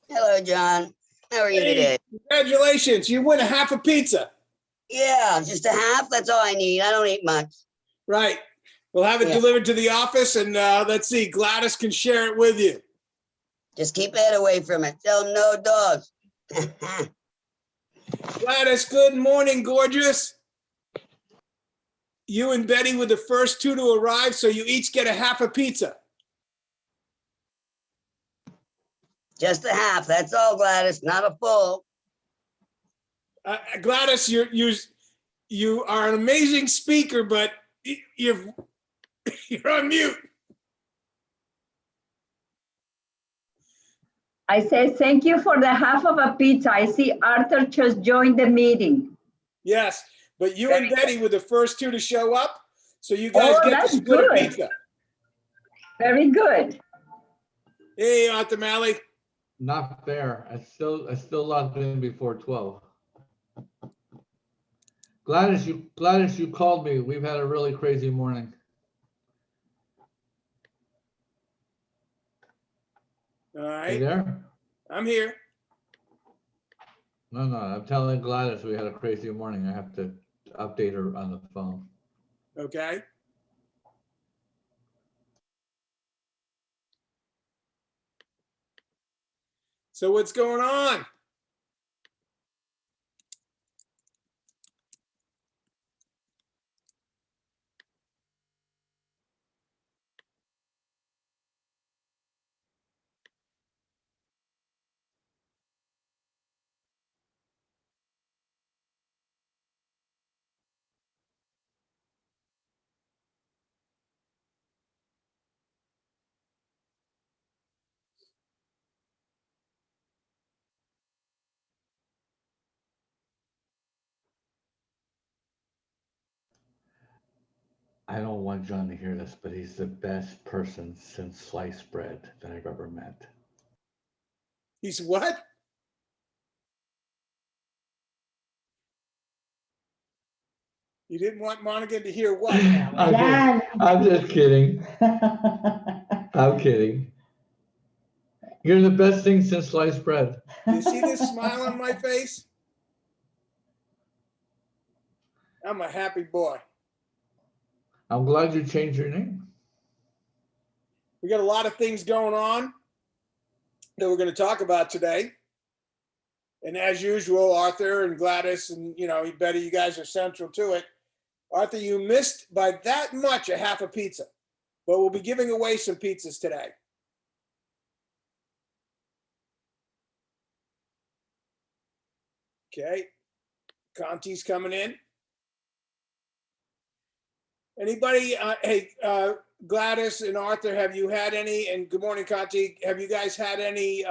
Hello, John. How are you Hey, today? congratulations. You win a half a pizza. Yeah, just a half. That's all I need. I don't eat much. Right. We'll have it Yeah. delivered to the office and let's see, Gladys can share it with you. Just keep Ed away from it. Tell him no dogs. Gladys, good morning, gorgeous. You and Betty were the first two to arrive, so you each get a half a pizza. Just a half. That's all, Gladys. Not a full. Gladys, you are an amazing speaker, but you're on mute. I say thank you for the half of a pizza. I see Arthur just joined the meeting. Yes, but you and Betty were the first two to show up, so you guys Oh, get to that's split a good. pizza. Very good. Hey, Arthur Malley. Not fair. I still logged in before 12. Gladys, you called me. We've had a really crazy morning. All You right, there? I'm here. No, I'm telling Gladys we had a crazy morning. I have to update her on the phone. Okay. So what's going on? I don't want John to hear this, but he's the best person since sliced bread that I've ever met. He's what? You didn't want Monica to hear what? I'm just kidding. I'm kidding. You're the best thing since sliced bread. You see this smile on my face? I'm a happy boy. I'm glad you changed your name. We got a lot of things going on that we're going to talk about today. And as usual, Arthur and Gladys and, Betty, you guys are central to it. Arthur, you missed by that much a half a pizza, but we'll be giving away some pizzas today. Okay. Conti's coming in. Anybody, Gladys and Arthur, have you had any, and good morning, Conti, have you guys had any,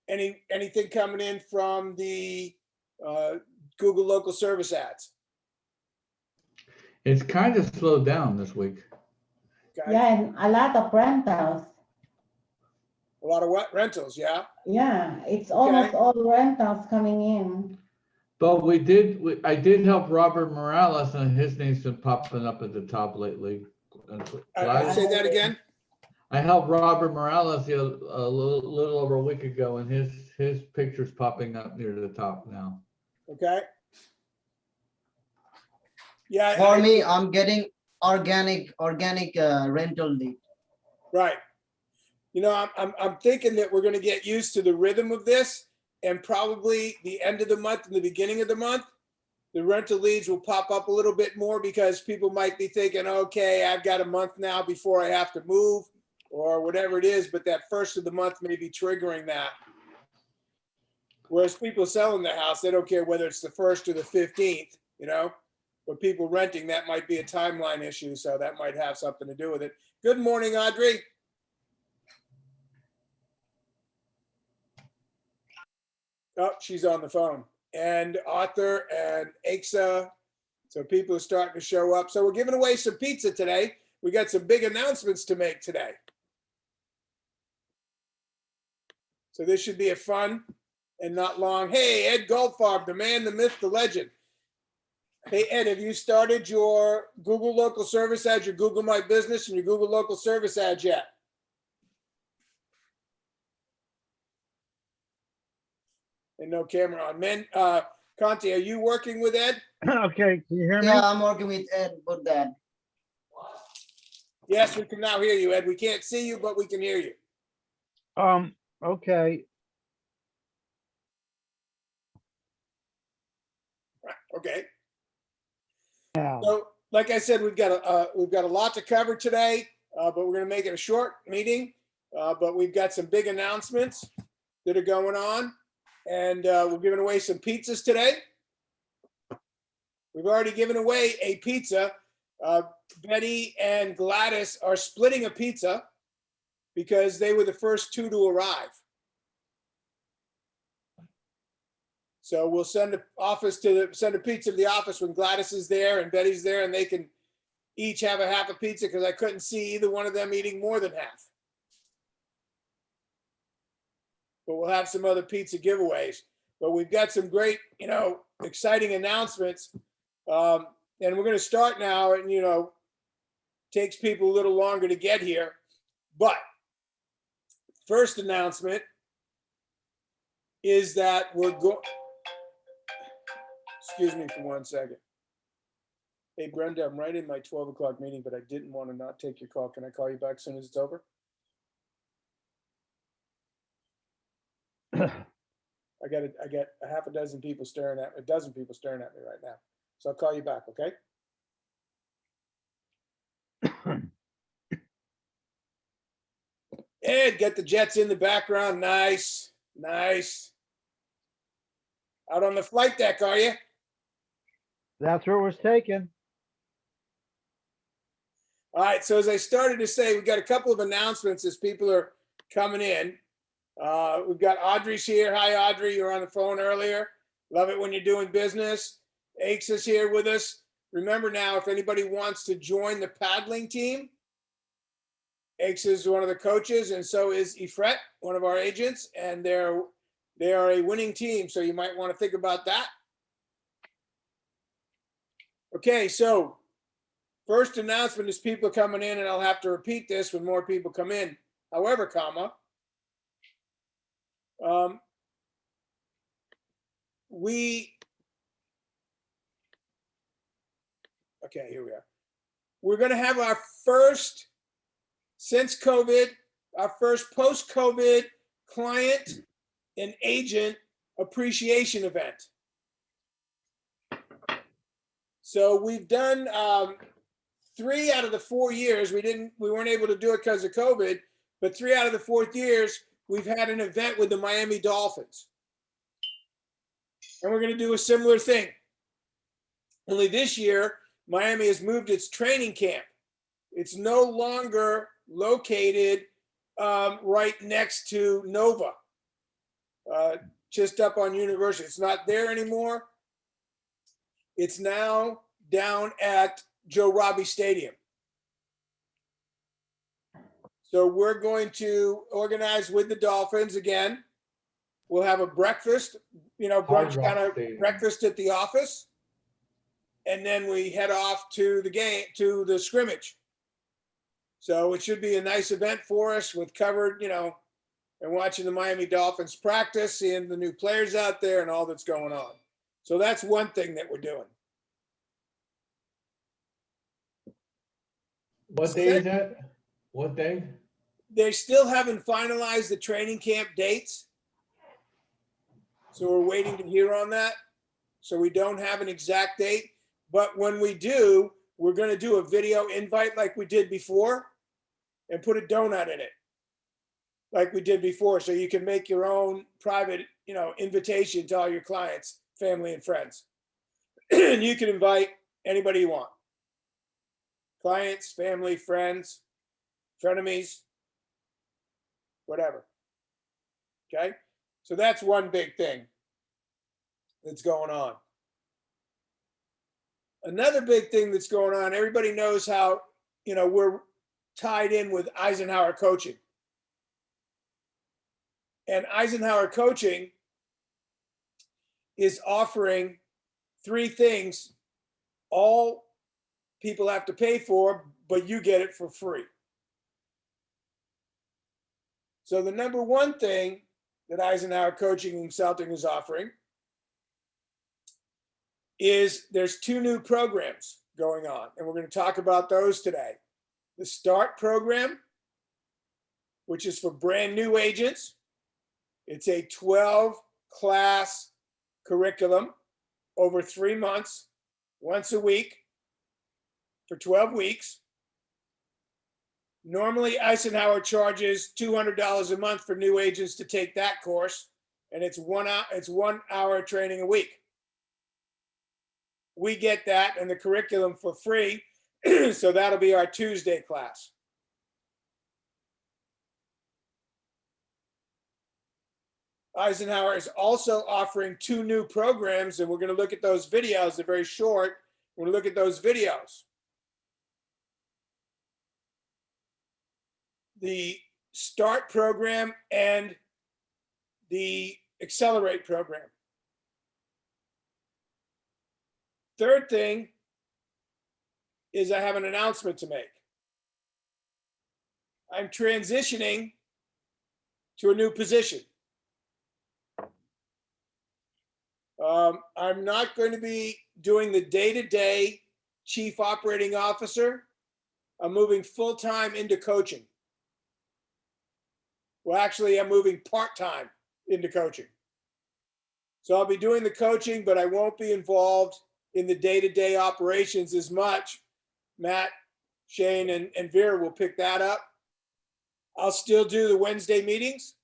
anything coming in from the Google local service ads? It's kind of slowed down this week. Okay. Yeah, and a lot of rentals. A lot of what? Rentals, yeah? Yeah, it's almost all rentals coming in. But I did help Robert Morales, and his name's been popping up at the top lately. Say that again? I helped Robert Morales a little over a week ago, and his picture's popping up near the top now. Okay. Yeah. For me, I'm getting organic rental lead. Right. I'm thinking that we're going to get used to the rhythm of this, and probably the end of the month and the beginning of the month, the rental leads will pop up a little bit more because people might be thinking, okay, I've got a month now before I have to move or whatever it is, but that first of the month may be triggering that. Whereas people selling their house, they don't care whether it's the 1st or the 15th, but people renting, that might be a timeline issue. So that might have something to do with it. Good morning, Audrey. Oh, she's on the phone. And Arthur and Aixa. So people are starting to show up. So we're giving away some pizza today. We got some big announcements to make today. So this should be a fun and not long. Hey, Ed Goldfarb, the man, the myth, the legend. Hey, Ed, have you started your Google local service ads, your Google My Business and your Google local service ads yet? and no camera on. Conti, are you working with Ed? Okay, can you hear me? Yeah, I'm working with Ed about that. Yes, we can now hear you, Ed. We can't see you, but we can hear you. Okay, Okay. now, So, like I said, we've got a lot to cover today, but we're going to make it a short meeting. But we've got some big announcements that are going on, and we're giving away some pizzas today. We've already given away a pizza. Betty and Gladys are splitting a pizza because they were the first two to arrive. So we'll send a pizza to the office when Gladys is there and Betty's there, and they can each have a half a pizza because I couldn't see either one of them eating more than half. But we'll have some other pizza giveaways. But we've got some great, exciting announcements. And we're going to start now, and, takes people a little longer to get here. But first announcement is that we're going, excuse me for 1 second. Hey, Brenda, I'm right in my 12 o'clock meeting, but I didn't want to not take your call. Can I call you back as soon as it's over? I got a half a dozen people staring at me right now. So I'll call you back, okay? Ed, get the Jets in the background. Nice, nice. Out on the flight deck, are you? that's where it was taken. All right, so as I started to say, we've got a couple of announcements as people are coming in. We've got Audrey's here. Hi, Audrey. You were on the phone earlier. Love it when you're doing business. Aches is here with us. Remember now, if anybody wants to join the paddling team, Aches is one of the coaches, and so is Ifret, one of our agents, and they are a winning team, so you might want to think about that. Okay, so first announcement is people coming in, and I'll have to repeat this when more people come in. However, okay, here we are. We're going to have our first, since COVID, our first post-COVID client and agent appreciation event. So we've done 3 out of the 4 years. We weren't able to do it because of COVID, but 3 out of the 4 years, we've had an event with the Miami Dolphins. And we're going to do a similar thing. Only this year, Miami has moved its training camp. It's no longer located right next to Nova, just up on University. It's not there anymore. It's now down at Joe Robbie Stadium. So we're going to organize with the Dolphins again. We'll have a breakfast, brunch kind of breakfast at the office. And then we head off to the game, to the scrimmage. So it should be a nice event for us with covered, and watching the Miami Dolphins practice, seeing the new players out there and all that's going on. So that's one thing that we're doing. What day is that? What day? They still haven't finalized the training camp dates. So we're waiting to hear on that. So we don't have an exact date. But when we do, we're going to do a video invite like we did before and put a donut in it like we did before. So you can make your own private, invitation to all your clients, family, and friends. And you can invite anybody you want. Clients, family, friends, frenemies, whatever. Okay? So that's one big thing that's going on. Another big thing that's going on, everybody knows how, we're tied in with Icenhower Coaching. And Icenhower Coaching is offering 3 things all people have to pay for, but you get it for free. So the number one thing that Icenhower Coaching and Consulting is offering is there's 2 new programs going on, and we're going to talk about those today. The START program, which is for brand new agents. It's a 12-class curriculum over 3 months, once a week for 12 weeks. Normally, Icenhower charges $200 a month for new agents to take that course, and it's 1 hour training a week. We get that and the curriculum for free, so that'll be our Tuesday class. Icenhower is also offering 2 new programs, and we're going to look at those videos. They're very short. We're going to look at those videos. The START program and the Accelerate program. Third thing is I have an announcement to make. I'm transitioning to a new position. I'm not going to be doing the day-to-day chief operating officer. I'm moving full-time into coaching. Well, actually, I'm moving part-time into coaching. So I'll be doing the coaching, but I won't be involved in the day-to-day operations as much. Matt, Shane, and Vera will pick that up. I'll still do the Wednesday meetings.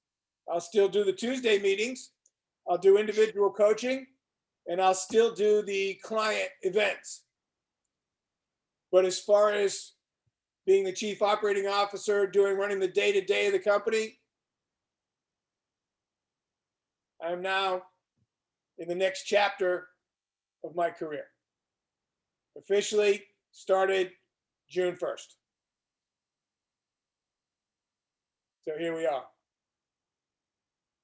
I'll still do the Tuesday meetings. I'll do individual coaching, and I'll still do the client events. But as far as being the chief operating officer, running the day-to-day of the company, I'm now in the next chapter of my career. Officially started June 1st. So here we are.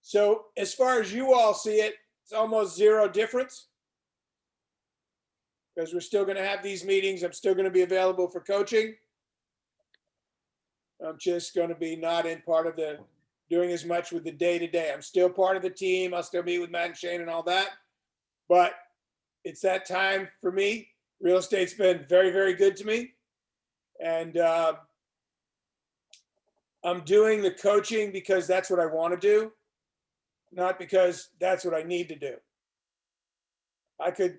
So as far as you all see it, it's almost zero difference, because we're still going to have these meetings. I'm still going to be available for coaching. I'm just going to be not in part of the doing as much with the day-to-day. I'm still part of the team. I'll still meet with Matt and Shane and all that. But it's that time for me. Real estate's been very, very good to me. And I'm doing the coaching because that's what I want to do, not because that's what I need to do. I could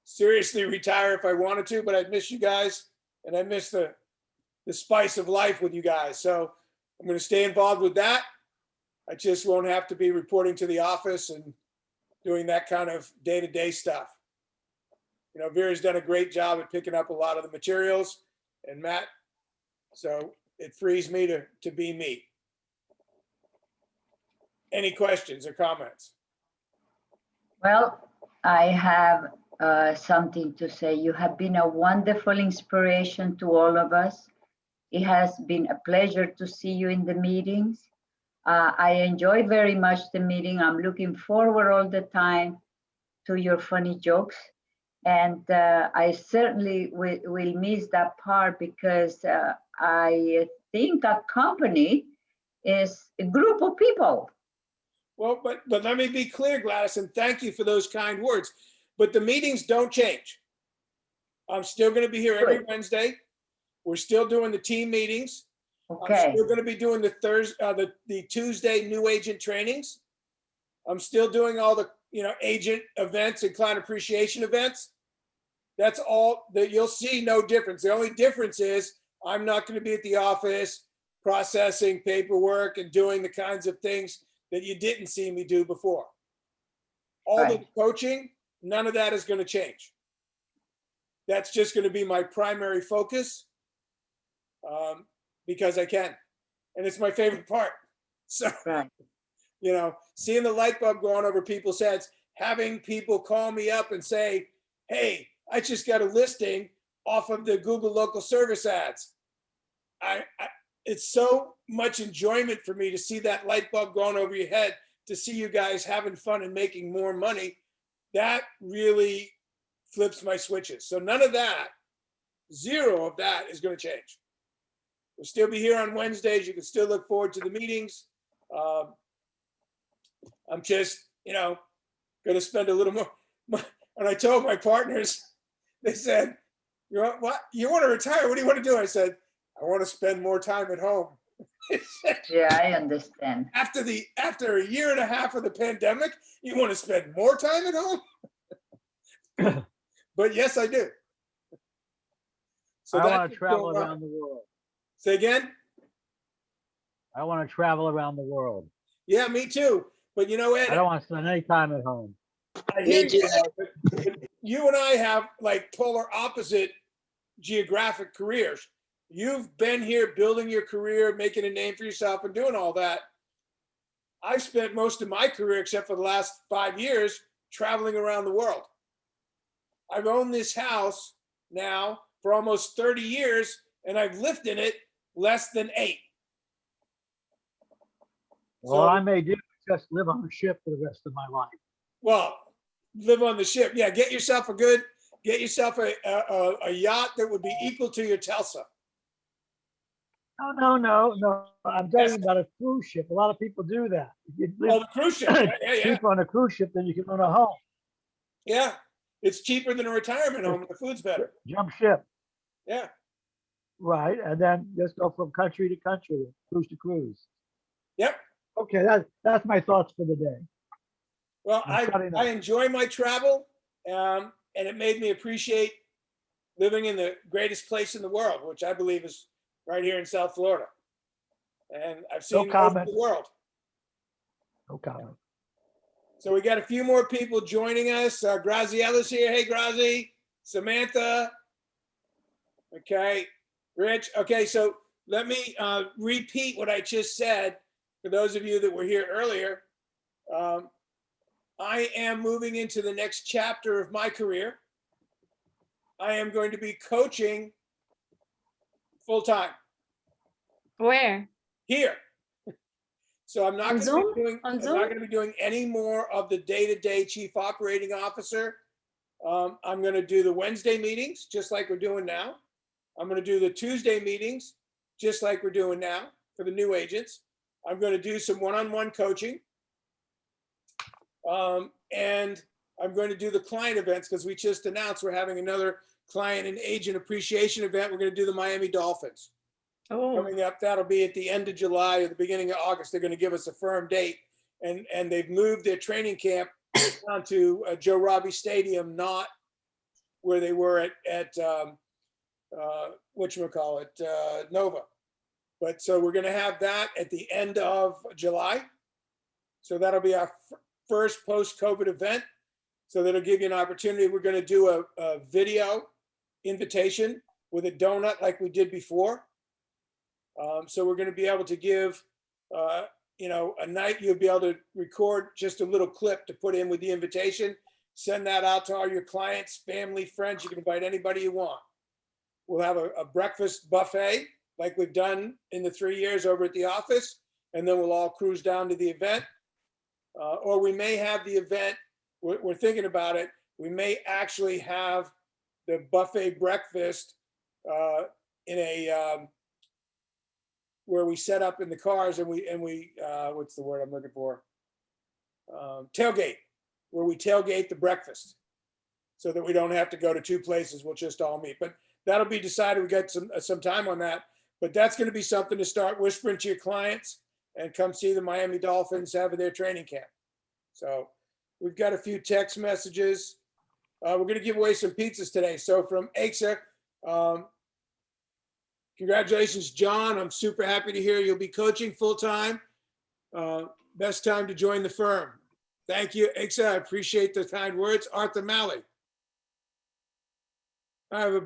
seriously retire if I wanted to, but I'd miss you guys, and I miss the spice of life with you guys. So I'm going to stay involved with that. I just won't have to be reporting to the office and doing that kind of day-to-day stuff. You know, Vera's done a great job at picking up a lot of the materials, and Matt, so it frees me to be me. Any questions or comments? Well, I have something to say. You have been a wonderful inspiration to all of us. It has been a pleasure to see you in the meetings. I enjoy very much the meeting. I'm looking forward all the time to your funny jokes. And I certainly will miss that part, because I think a company is a group of people. Well, but let me be clear, Gladys, and thank you for those kind words. But the meetings don't change. I'm still going to be here every Wednesday. We're still doing the team meetings. Okay. I'm still going to be doing the Tuesday new agent trainings. I'm still doing all the agent events and client appreciation events. That's all that you'll see. No difference. The only difference is I'm not going to be at the office processing paperwork and doing the kinds of things that you didn't see me do before. All the coaching, none of that is going to change. That's just going to be my primary focus, because I can, and it's my favorite part. So, seeing the light bulb go on over people's heads, having people call me up and say, hey, I just got a listing off of the Google local service ads. It's so much enjoyment for me to see that light bulb going over your head, to see you guys having fun and making more money. That really flips my switches. So none of that, zero of that is going to change. We'll still be here on Wednesdays. You can still look forward to the meetings. I'm just, going to spend a little more. And I told my partners, they said, what? You want to retire? What do you want to do? I said, I want to spend more time at home. Yeah, I understand. After a year and a half of the pandemic, you want to spend more time at home? But yes, I do. So I that's want what's to travel going on. around the world. Say again? I want to travel around the world. Yeah, me too. But Ed, I don't want to spend any time at home. I hear Me you, too. but you and I have like polar opposite geographic careers. You've been here building your career, making a name for yourself and doing all that. I've spent most of my career, except for the last 5 years, traveling around the world. I've owned this house now for almost 30 years, and I've lived in it less than 8. Well, what I may do is just live on the ship for the rest of my life. Well, live on the ship. Yeah, get yourself a yacht that would be equal to your Telsa. No. I'm talking about a cruise ship. A lot of people do that. You Oh, live the cruise ship. Yeah. cheaper on a cruise ship than you can own a home. Yeah, it's cheaper than a retirement home. The food's better. Jump ship, Yeah. right? And then just go from country to country, cruise to cruise. Yep. Okay, that's my thoughts for the day. Well, I'm shutting up. I enjoy my travel, and it made me appreciate living in the greatest place in the world, which I believe is right here in South Florida. And I've seen most of comment. the world. No comment. So we got a few more people joining us. Graziella's here. Hey, Grazie. Samantha. Okay. Rich. Okay, so let me repeat what I just said for those of you that were here earlier. I am moving into the next chapter of my career. I am going to be coaching full-time. Where? Here. So I'm not On going Zoom? to be doing any more of the day-to-day chief operating officer. I'm going to do the Wednesday meetings just like we're doing now. I'm going to do the Tuesday meetings just like we're doing now for the new agents. I'm going to do some one-on-one coaching. And I'm going to do the client events because we just announced we're having another client and agent appreciation event. We're going to do the Miami Dolphins. Oh, Coming up, that'll be at the end of July or the beginning of August. They're going to give us a firm date, and they've moved their training camp down to Joe Robbie Stadium, not where they were at Nova. But so we're going to have that at the end of July. So that'll be our first post-COVID event. So that'll give you an opportunity. We're going to do a video invitation with a donut like we did before. So we're going to be able to give, a night you'll be able to record just a little clip to put in with the invitation, send that out to all your clients, family, friends. You can invite anybody you want. We'll have a breakfast buffet like we've done in the 3 years over at the office, and then we'll all cruise down to the event. Or we may have the event, we're thinking about it, we may actually have the buffet breakfast in a, where we set up in the cars and we what's the word I'm looking for? Tailgate, where we tailgate the breakfast so that we don't have to go to 2 places. We'll just all meet. But that'll be decided. We got some time on that. But that's going to be something to start whispering to your clients and come see the Miami Dolphins having their training camp. So we've got a few text messages. We're going to give away some pizzas today. So from Aixa, congratulations, John. I'm super happy to hear you'll be coaching full-time. Best time to join the firm. Thank you, Aixa. I appreciate the kind words. Arthur Malley. I have a...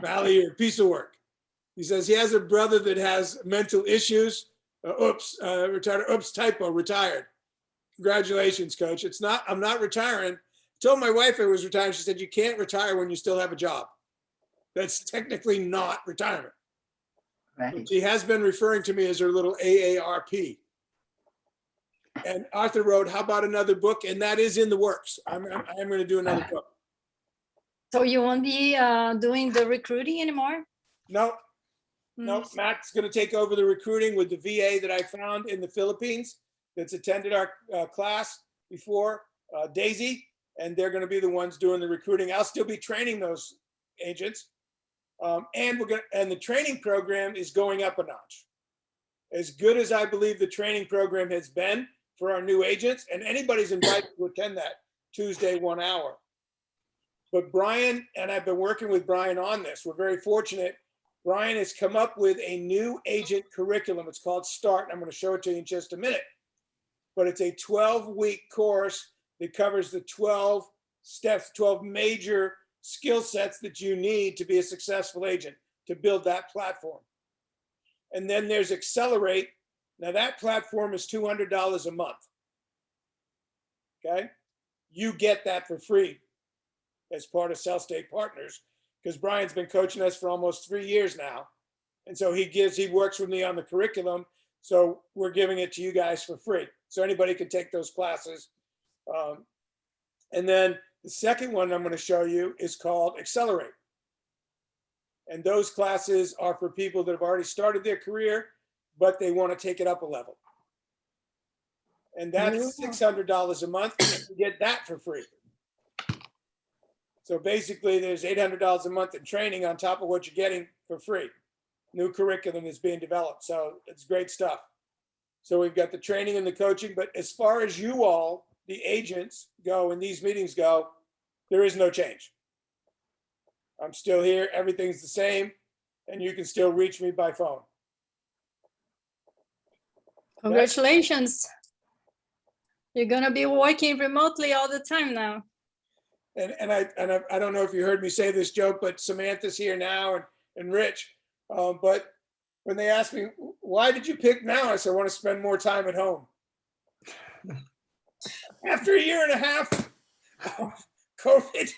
Malley, you're a piece of work. He says he has a brother that has mental issues. Retired. Oops, typo, retired. Congratulations, coach. I'm not retiring. I told my wife I was retiring. She said, you can't retire when you still have a job. That's technically not retirement. Right. She has been referring to me as her little AARP. And Arthur wrote, how about another book? And that is in the works. I am going to do another book. so you won't be doing the recruiting anymore? No, No, Nice. Matt's going to take over the recruiting with the VA that I found in the Philippines that's attended our class before, Daisy, and they're going to be the ones doing the recruiting. I'll still be training those agents. And the training program is going up a notch. As good as I believe the training program has been for our new agents, and anybody's invited to attend that Tuesday 1 hour. But Brian, and I've been working with Brian on this, we're very fortunate. Brian has come up with a new agent curriculum. It's called Start. I'm going to show it to you in just a minute. But it's a 12-week course that covers the 12 steps, 12 major skill sets that you need to be a successful agent, to build that platform. And then there's Accelerate. Now that platform is $200 a month. Okay? You get that for free as part of Cell State Partners, because Brian's been coaching us for almost 3 years now. And so he works with me on the curriculum. So we're giving it to you guys for free. So anybody can take those classes. And then the second one I'm going to show you is called Accelerate. And those classes are for people that have already started their career, but they want to take it up a level. And that's $600 a month. And you get that for free. So basically there's $800 a month in training on top of what you're getting for free. New curriculum is being developed. So it's great stuff. So we've got the training and the coaching, but as far as you all, the agents go and these meetings go, there is no change. I'm still here. Everything's the same. And you can still reach me by phone. Congratulations. You're going to be working remotely all the time now. And I don't know if you heard me say this joke, but Samantha's here now and Rich. But when they asked me, why did you pick now? I said, I want to spend more time at home. After a year and a half of COVID,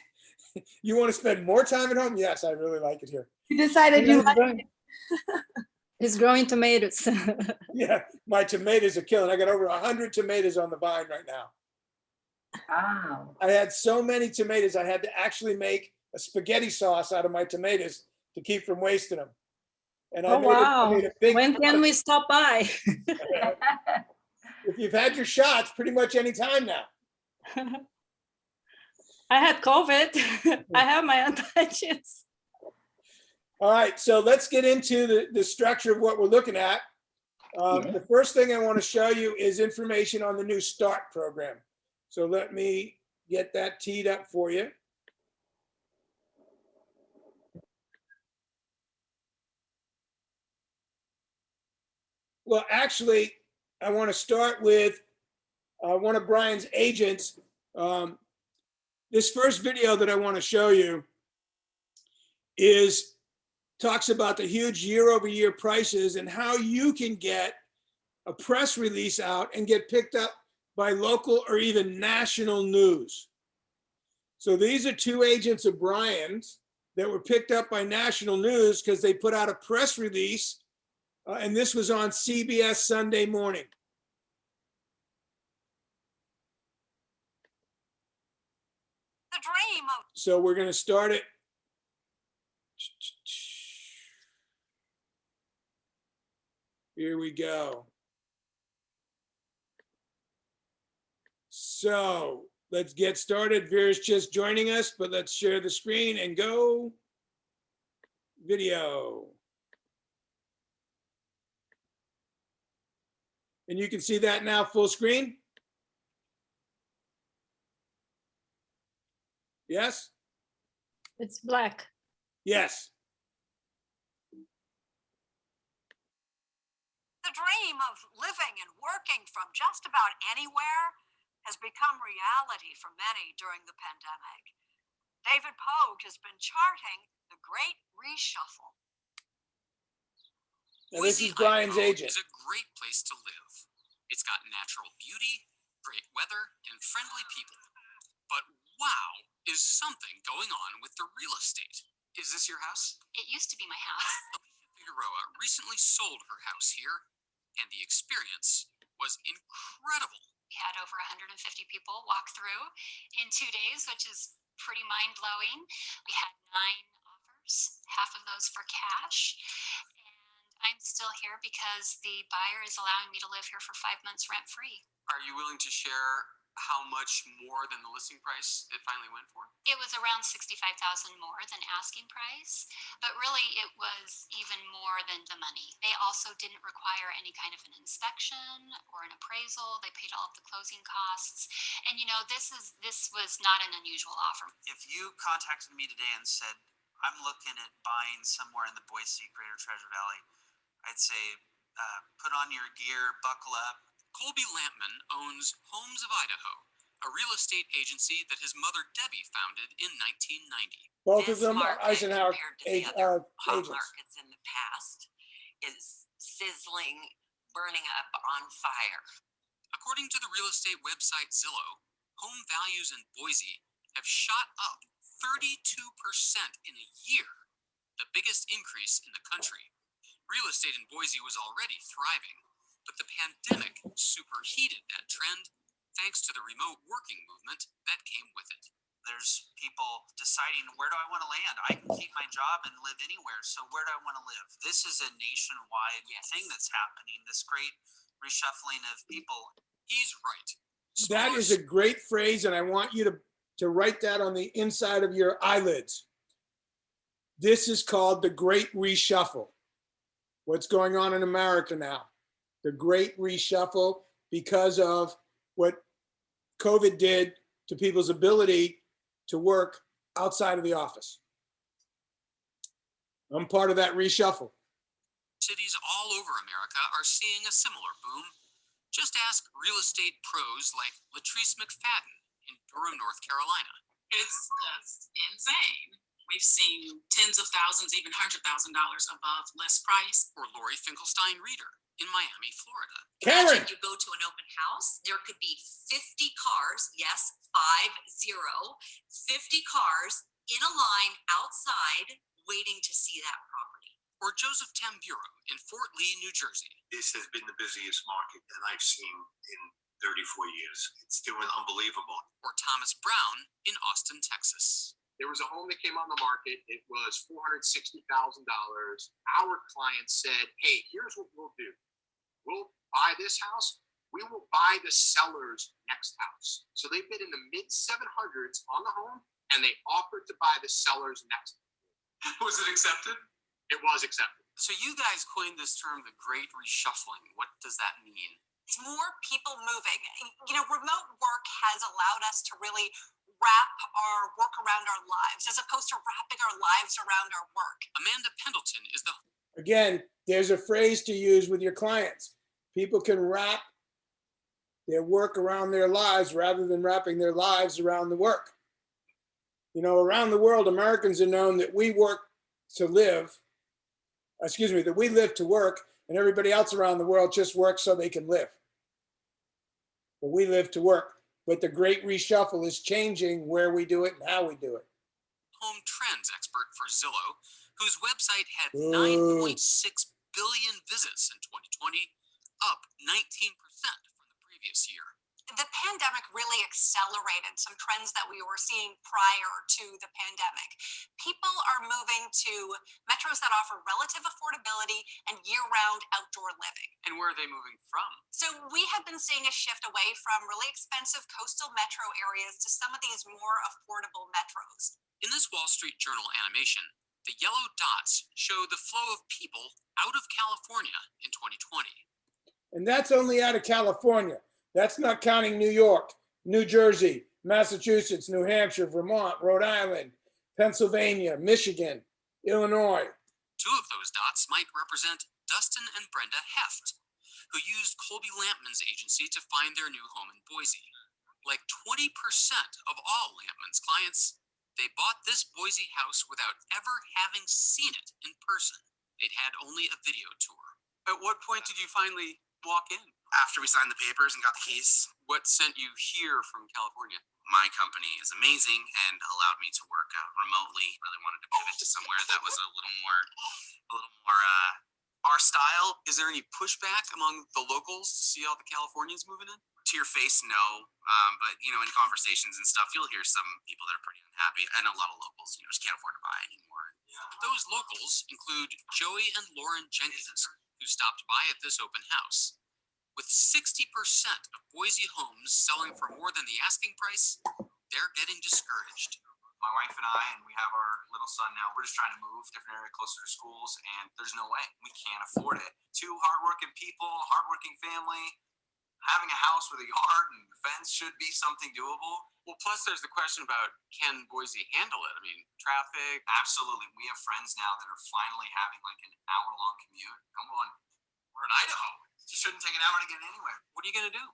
you want to spend more time at home? Yes, I really like it here. You decided you like it. He's growing tomatoes. Yeah, my tomatoes are killing. I got over 100 tomatoes on the vine right now. Wow. I had so many tomatoes, I had to actually make a spaghetti sauce out of my tomatoes to keep from wasting them. And I Oh, wow. made a big When can we stop by? If you've had your shots, pretty much any time now. I had COVID. I have my antigens. All right, so let's get into the structure of what we're looking at. The first thing I want to show you is information on the new START program. So let me get that teed up for you. Well, actually, I want to start with one of Brian's agents. This first video that I want to show you talks about the huge year-over-year prices and how you can get a press release out and get picked up by local or even national news. So these are two agents of Brian's that were picked up by national news because they put out a press release, and this was on CBS Sunday Morning. The dream of So we're going to start it. Here we go. So let's get started. Vera's just joining us, but let's share the screen and go. Video. And you can see that now full screen. Yes? It's black. Yes. the dream of living and working from just about anywhere has become reality for many during the pandemic. David Pogue has been charting the great reshuffle. Now, this is Brian's agent. It's a great place to live. It's got natural beauty, great weather, and friendly people. But wow, is something going on with the real estate. Is this your house? It used to be my house. Alicia Figueroa recently sold her house here, and the experience was incredible. We had over 150 people walk through in 2 days, which is pretty mind-blowing. We had 9 offers, half of those for cash. I'm still here because the buyer is allowing me to live here for 5 months rent-free. Are you willing to share how much more than the listing price it finally went for? It was around $65,000 more than asking price, but really it was even more than the money. They also didn't require any kind of an inspection or an appraisal. They paid all of the closing costs. And you know, this was not an unusual offer. If you contacted me today and said, I'm looking at buying somewhere in the Boise, Greater Treasure Valley, I'd say, put on your gear, buckle up. Colby Lampman owns Homes of Idaho, a real estate agency that his mother Debbie founded in 1990. Both of This them are market, Eisenhower compared to the other hot agents. markets in the past, is sizzling, burning up on fire. According to the real estate website Zillow, home values in Boise have shot up 32% in a year, the biggest increase in the country. Real estate in Boise was already thriving, but the pandemic superheated that trend thanks to the remote working movement that came with it. There's people deciding, where do I want to land? I can keep my job and live anywhere, so where do I want to live? This is a nationwide thing that's happening, this great reshuffling of people. He's right. That is a great phrase, and I want you to write that on the inside of your eyelids. This is called the Great Reshuffle. What's going on in America now? The Great Reshuffle, because of what COVID did to people's ability to work outside of the office. I'm part of that reshuffle. Cities all over America are seeing a similar boom. Just ask real estate pros like Latrice McFadden in Durham, North Carolina. It's just insane. We've seen tens of thousands, even $100,000 above list price. Or Lori Finkelstein-Reeder in Miami, Florida. Karen! Imagine you go to an open house, there could be 50 cars, yes, 50, 50 cars in a line outside waiting to see that property. Or Joseph Tamburo in Fort Lee, New Jersey. This has been the busiest market that I've seen in 34 years. It's doing unbelievable. Or Thomas Brown in Austin, Texas. There was a home that came on the market. It was $460,000. Our client said, hey, here's what we'll do. We'll buy this house. We will buy the seller's next house. So they bid in the mid 700s on the home, and they offered to buy the seller's next. Was it accepted? It was accepted. So you guys coined this term, the Great Reshuffling. What does that mean? It's more people moving. You know, remote work has allowed us to really wrap our work around our lives as opposed to wrapping our lives around our work. Amanda Pendleton is the... Again, there's a phrase to use with your clients. People can wrap their work around their lives rather than wrapping their lives around the work. You know, around the world, Americans are known that we work to live, that we live to work, and everybody else around the world just works so they can live. But we live to work. But the Great Reshuffle is changing where we do it and how we do it. Home trends expert for Zillow, whose website had 9.6 billion visits in 2020, up 19% from the previous year. The pandemic really accelerated some trends that we were seeing prior to the pandemic. People are moving to metros that offer relative affordability and year-round outdoor living. And where are they moving from? So we have been seeing a shift away from really expensive coastal metro areas to some of these more affordable metros. In this Wall Street Journal animation, the yellow dots show the flow of people out of California in 2020. And that's only out of California. That's not counting New York, New Jersey, Massachusetts, New Hampshire, Vermont, Rhode Island, Pennsylvania, Michigan, Illinois. Two of those dots might represent Dustin and Brenda Heft, who used Colby Lampman's agency to find their new home in Boise. Like 20% of all Lampman's clients, they bought this Boise house without ever having seen it in person. They'd had only a video tour. At what point did you finally walk in? After we signed the papers and got the keys. What sent you here from California? My company is amazing and allowed me to work remotely. Really wanted to pivot to somewhere that was a little more our style. Is there any pushback among the locals to see all the Californians moving in? To your face, no. But, you know, in conversations and stuff, you'll hear some people that are pretty unhappy. And a lot of locals, just can't afford to buy anymore. Yeah. Those locals millennials include Joey and Lauren Jenkins, who stopped by at this open house. With 60% of Boise homes selling for more than the asking price, they're getting discouraged. My wife and I, and we have our little son now, we're just trying to move different area closer to schools, and there's no way. We can't afford it. Two hardworking people, hardworking family, having a house with a yard and fence should be something doable. Well, plus there's the question about, can Boise handle it? I mean, traffic. Absolutely. We have friends now that are finally having like an hour-long commute. Come on, we're in Idaho. It shouldn't take an hour to get anywhere. What are you going to do?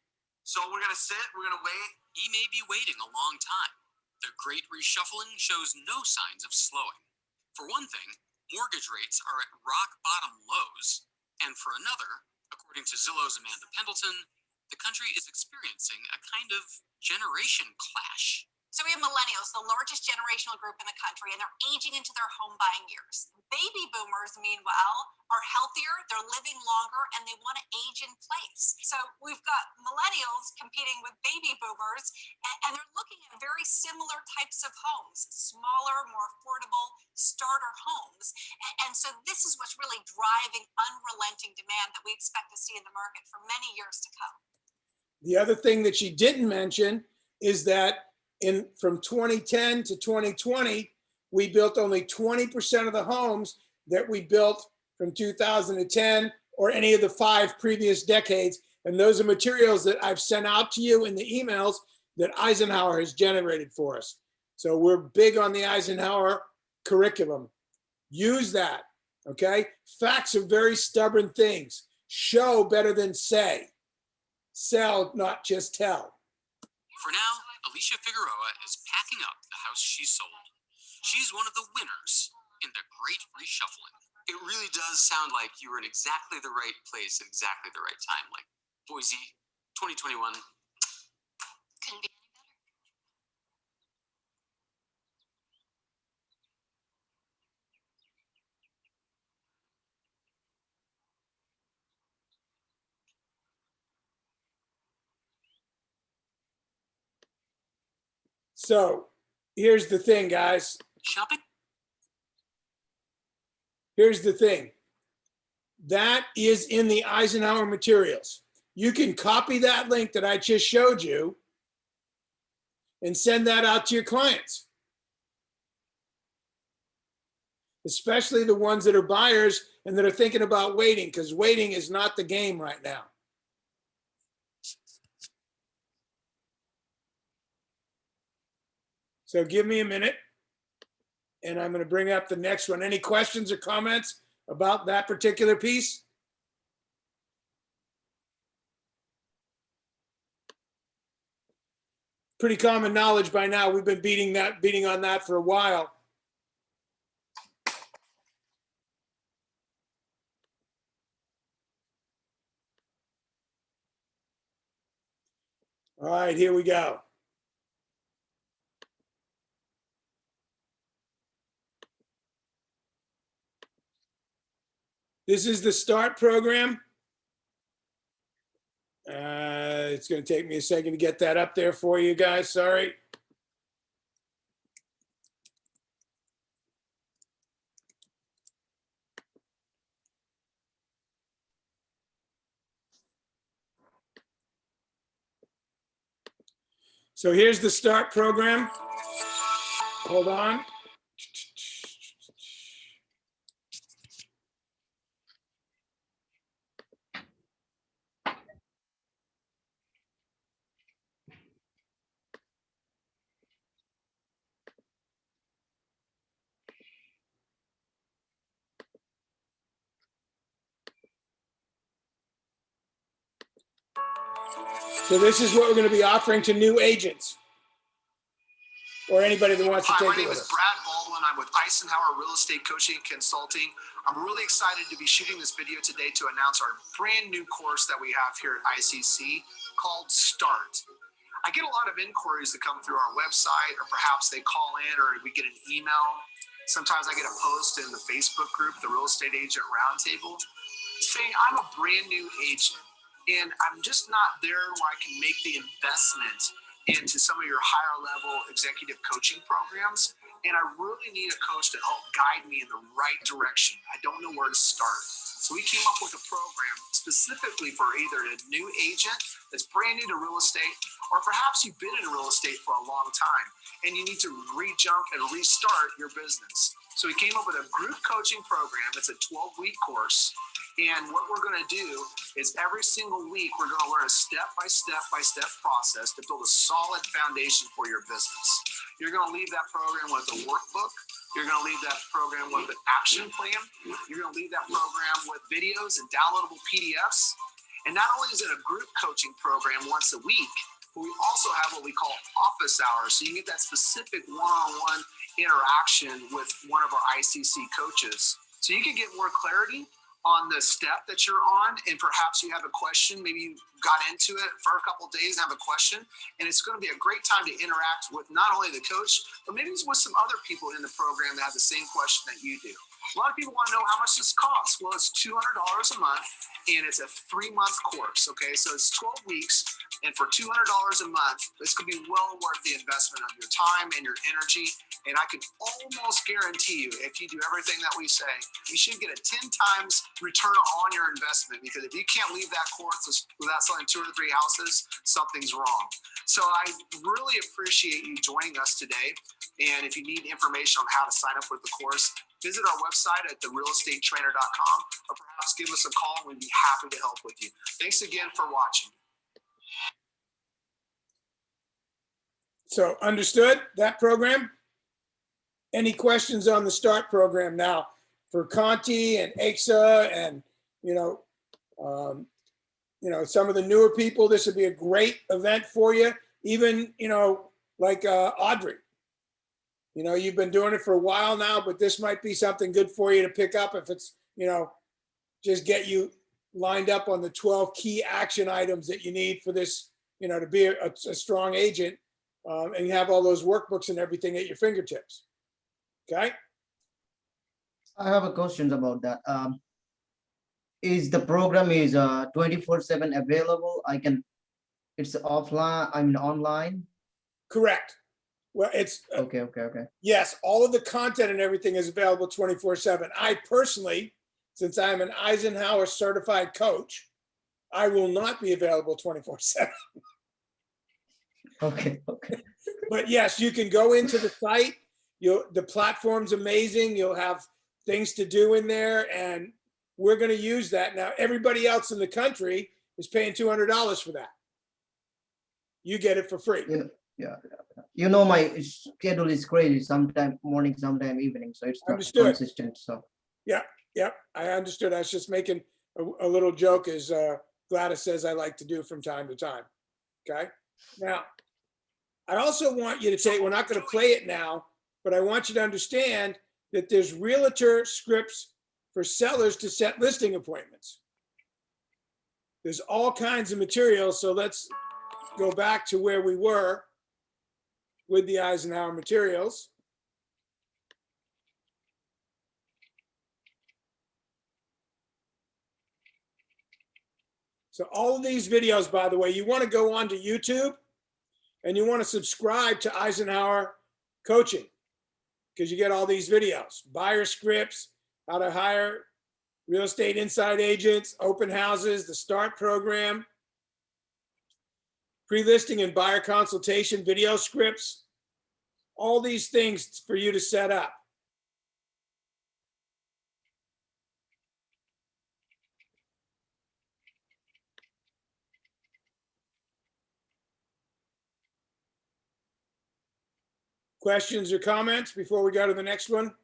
So we're going to sit, we're going to wait. He may be waiting a long time. The great reshuffling shows no signs of slowing. For one thing, mortgage rates are at rock bottom lows. And for another, according to Zillow's Amanda Pendleton, the country is experiencing a kind of generation clash. So we have millennials, the largest generational group in the country, and they're aging into their home buying years. Baby boomers, meanwhile, are healthier, they're living longer, and they want to age in place. So we've got millennials competing with baby boomers, and they're looking at very similar types of homes, smaller, more affordable starter homes. And so this is what's really driving unrelenting demand that we expect to see in the market for many years to come. The other thing that she didn't mention is that from 2010 to 2020, we built only 20% of the homes that we built from 2010 or any of the 5 previous decades. And those are materials that I've sent out to you in the emails that Icenhower has generated for us. So we're big on the Icenhower curriculum. Use that, okay? Facts are very stubborn things. Show better than say. Sell, not just tell. For now, Alicia Figueroa is packing up the house she sold. She's one of the winners in the great reshuffling. It really does sound like you were in exactly the right place at exactly the right time. Like Boise, 2021. Couldn't be any better. So here's the thing, guys. Shopping? Here's the thing. That is in the Icenhower materials. You can copy that link that I just showed you and send that out to your clients, especially the ones that are buyers and that are thinking about waiting, because waiting is not the game right now. So give me a minute, and I'm going to bring up the next one. Any questions or comments about that particular piece? Pretty common knowledge by now. We've been beating on that for a while. All right, here we go. This is the START program. It's going to take me a second to get that up there for you guys. Sorry. So here's the START program. Hold on. So this is what we're going to be offering to new agents or anybody that wants to take it with us. Hi, my name is Brad Baldwin. I'm with Icenhower Real Estate Coaching and Consulting. I'm really excited to be shooting this video today to announce our brand new course that we have here at ICC called START. I get a lot of inquiries that come through our website, or perhaps they call in, or we get an email. Sometimes I get a post in the Facebook group, the Real Estate Agent Roundtable, saying I'm a brand new agent and I'm just not there where I can make the investment into some of your higher level executive coaching programs. and I really need a coach to help guide me in the right direction. I don't know where to start. So we came up with a program specifically for either a new agent that's brand new to real estate, or perhaps you've been in real estate for a long time and you need to re-jump and restart your business. So we came up with a group coaching program. It's a 12-week course. And what we're going to do is every single week, we're going to learn a step-by-step process to build a solid foundation for your business. You're going to leave that program with a workbook. You're going to leave that program with an action plan. You're going to leave that program with videos and downloadable PDFs. And not only is it a group coaching program once a week, but we also have what we call office hours. So you get that specific one-on-one interaction with one of our ICC coaches. So you can get more clarity on the step that you're on, and perhaps you have a question. Maybe you got into it for a couple of days and have a question, and it's going to be a great time to interact with not only the coach, but maybe with some other people in the program that have the same question that you do. A lot of people want to know how much this costs. Well, it's $200 a month, and it's a 3-month course. Okay, so it's 12 weeks, and for $200 a month, it's going to be well worth the investment of your time and your energy. And I can almost guarantee you, if you do everything that we say, you should get a 10 times return on your investment, because if you can't leave that course without selling 2 or 3 houses, something's wrong. So I really appreciate you joining us today. And if you need information on how to sign up with the course, visit our website at therealestatetrainer.com, or perhaps give us a call and we'd be happy to help with you. Thanks again for watching. So understood that program? Any questions on the START program now for Conti and Aixa and, some of the newer people? This would be a great event for you. Even, like Audrey, you've been doing it for a while now, but this might be something good for you to pick up if it's, just get you lined up on the 12 key action items that you need for this, to be a strong agent, and you have all those workbooks and everything at your fingertips. Okay. I have a question about that. Is the program is 24/7 available? It's offline, online? Correct. Well, it's okay. Yes, all of the content and everything is available 24/7. I personally, since I'm an Icenhower certified coach, I will not be available 24/7. Okay. But yes, you can go into the site. The platform's amazing. You'll have things to do in there, and we're going to use that. Now, everybody else in the country is paying $200 for that. You get it for free. Yeah. My schedule is crazy. Sometime morning, sometime evening. So it's not consistent. So Yeah, I understood. I was just making a little joke, as Gladys says I like to do from time to time. Okay. Now, I also want you to take, we're not going to play it now, but I want you to understand that there's realtor scripts for sellers to set listing appointments. There's all kinds of materials. So let's go back to where we were with the Icenhower materials. So all of these videos, by the way, you want to go onto YouTube and you want to subscribe to Icenhower Coaching, because you get all these videos: buyer scripts, how to hire real estate inside agents, open houses, the START program, pre-listing and buyer consultation video scripts, all these things for you to set up. Questions or comments before we go to the next one?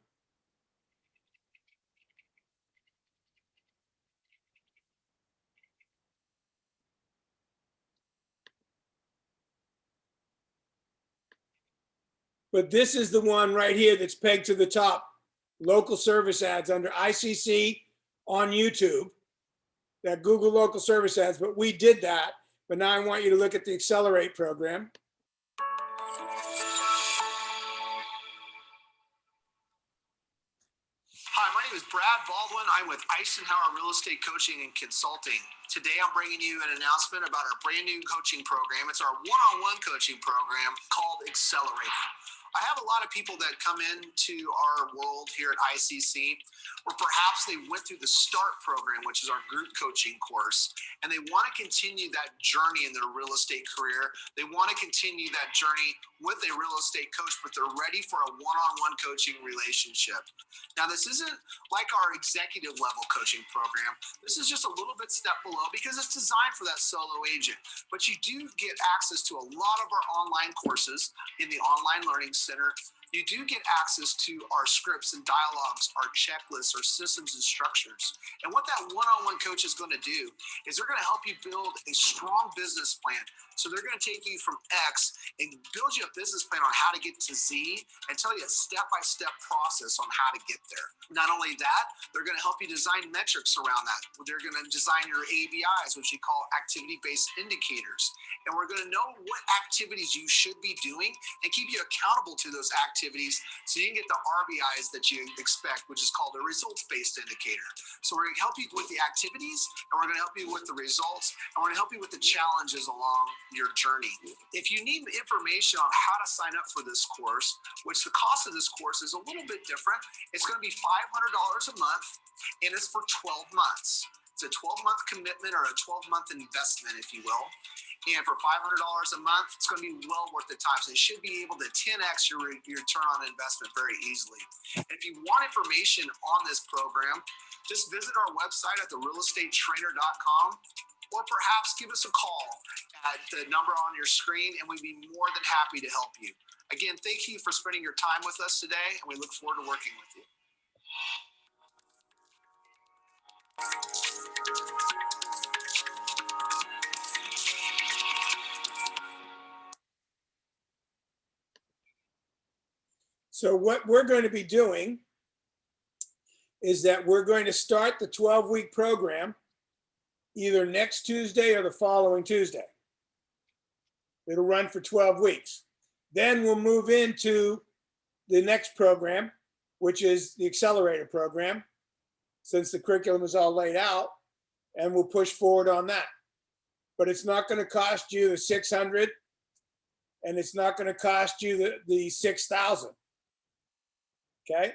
But this is the one right here that's pegged to the top. Local service ads under ICC on YouTube. That Google local service ads, but we did that. But now I want you to look at the Accelerate program. Hi, my name is Brad Baldwin. I'm with Icenhower Real Estate Coaching and Consulting. Today, I'm bringing you an announcement about our brand new coaching program. It's our one-on-one coaching program called Accelerate. I have a lot of people that come into our world here at ICC, or perhaps they went through the START program, which is our group coaching course, and they want to continue that journey in their real estate career. They want to continue that journey with a real estate coach, but they're ready for a one-on-one coaching relationship. Now, this isn't like our executive level coaching program. This is just a little bit step below because it's designed for that solo agent. But you do get access to a lot of our online courses in the Online Learning Center. You do get access to our scripts and dialogues, our checklists, our systems and structures. And what that one-on-one coach is going to do is they're going to help you build a strong business plan. So they're going to take you from X and build you a business plan on how to get to Z and tell you a step-by-step process on how to get there. Not only that, they're going to help you design metrics around that. They're going to design your ABIs, which we call activity-based indicators. And we're going to know what activities you should be doing and keep you accountable to those activities so you can get the RBIs that you expect, which is called a results-based indicator. So we're going to help you with the activities, and we're going to help you with the results, and we're going to help you with the challenges along your journey. If you need information on how to sign up for this course, which the cost of this course is a little bit different, it's going to be $500 a month, and it's for 12 months. It's a 12-month commitment or a 12-month investment, if you will. And for $500 a month, it's going to be well worth the time. So you should be able to 10x your return on investment very easily. And if you want information on this program, just visit our website at therealestatetrainer.com, or perhaps give us a call at the number on your screen, and we'd be more than happy to help you. Again, thank you for spending your time with us today, and we look forward to working with you. So what we're going to be doing is that we're going to start the 12-week program either next Tuesday or the following Tuesday. It'll run for 12 weeks. Then we'll move into the next program, which is the Accelerator program, since the curriculum is all laid out, and we'll push forward on that. But it's not going to cost you the $600, and it's not going to cost you the $6,000. Okay?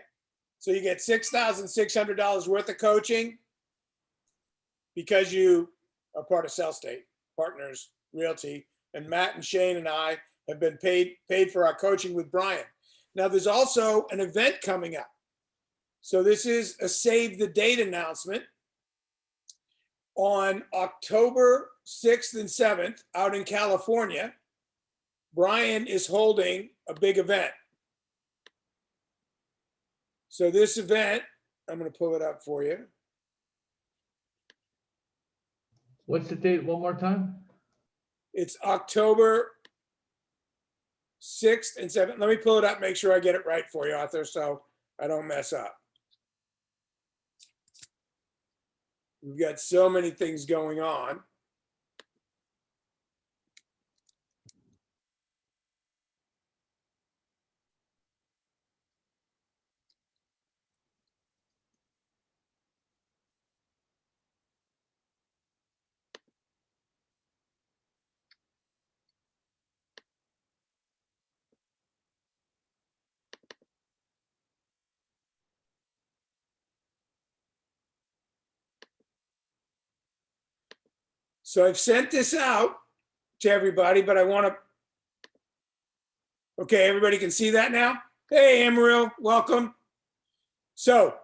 So you get $6,600 worth of coaching because you are part of Cell State Partners Realty, and Matt and Shane and I have been paid for our coaching with Brian. Now there's also an event coming up. So this is a save the date announcement. On October 6th and 7th out in California, Brian is holding a big event. So this event, I'm going to pull it up for you. What's the date one more time? It's October 6th and 7th. Let me pull it up, make sure I get it right for you, Arthur, so I don't mess up. We've got so many things going on. So I've sent this out to everybody, but I want to, okay, everybody can see that now? Hey, Amarillo, welcome. So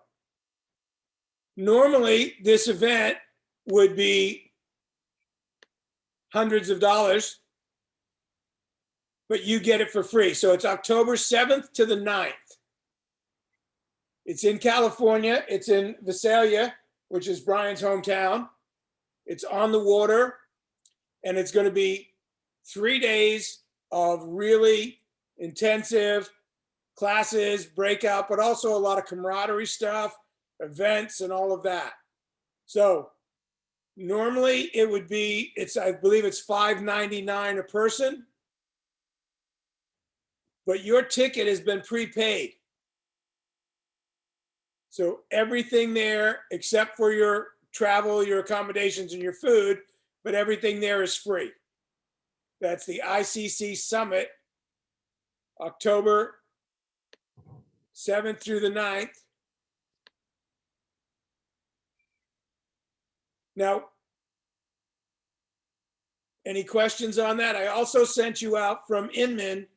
normally this event would be hundreds of dollars, but you get it for free. So it's October 7th to the 9th. It's in California. It's in Visalia, which is Brian's hometown. It's on the water, and it's going to be 3 days of really intensive classes, breakout, but also a lot of camaraderie stuff, events, and all of that. So normally it would be, I believe it's $5.99 a person, but your ticket has been prepaid. So everything there, except for your travel, your accommodations, and your food, but everything there is free. That's the ICC Summit, October 7th through the 9th. Now, any questions on that? I also sent you out from Inman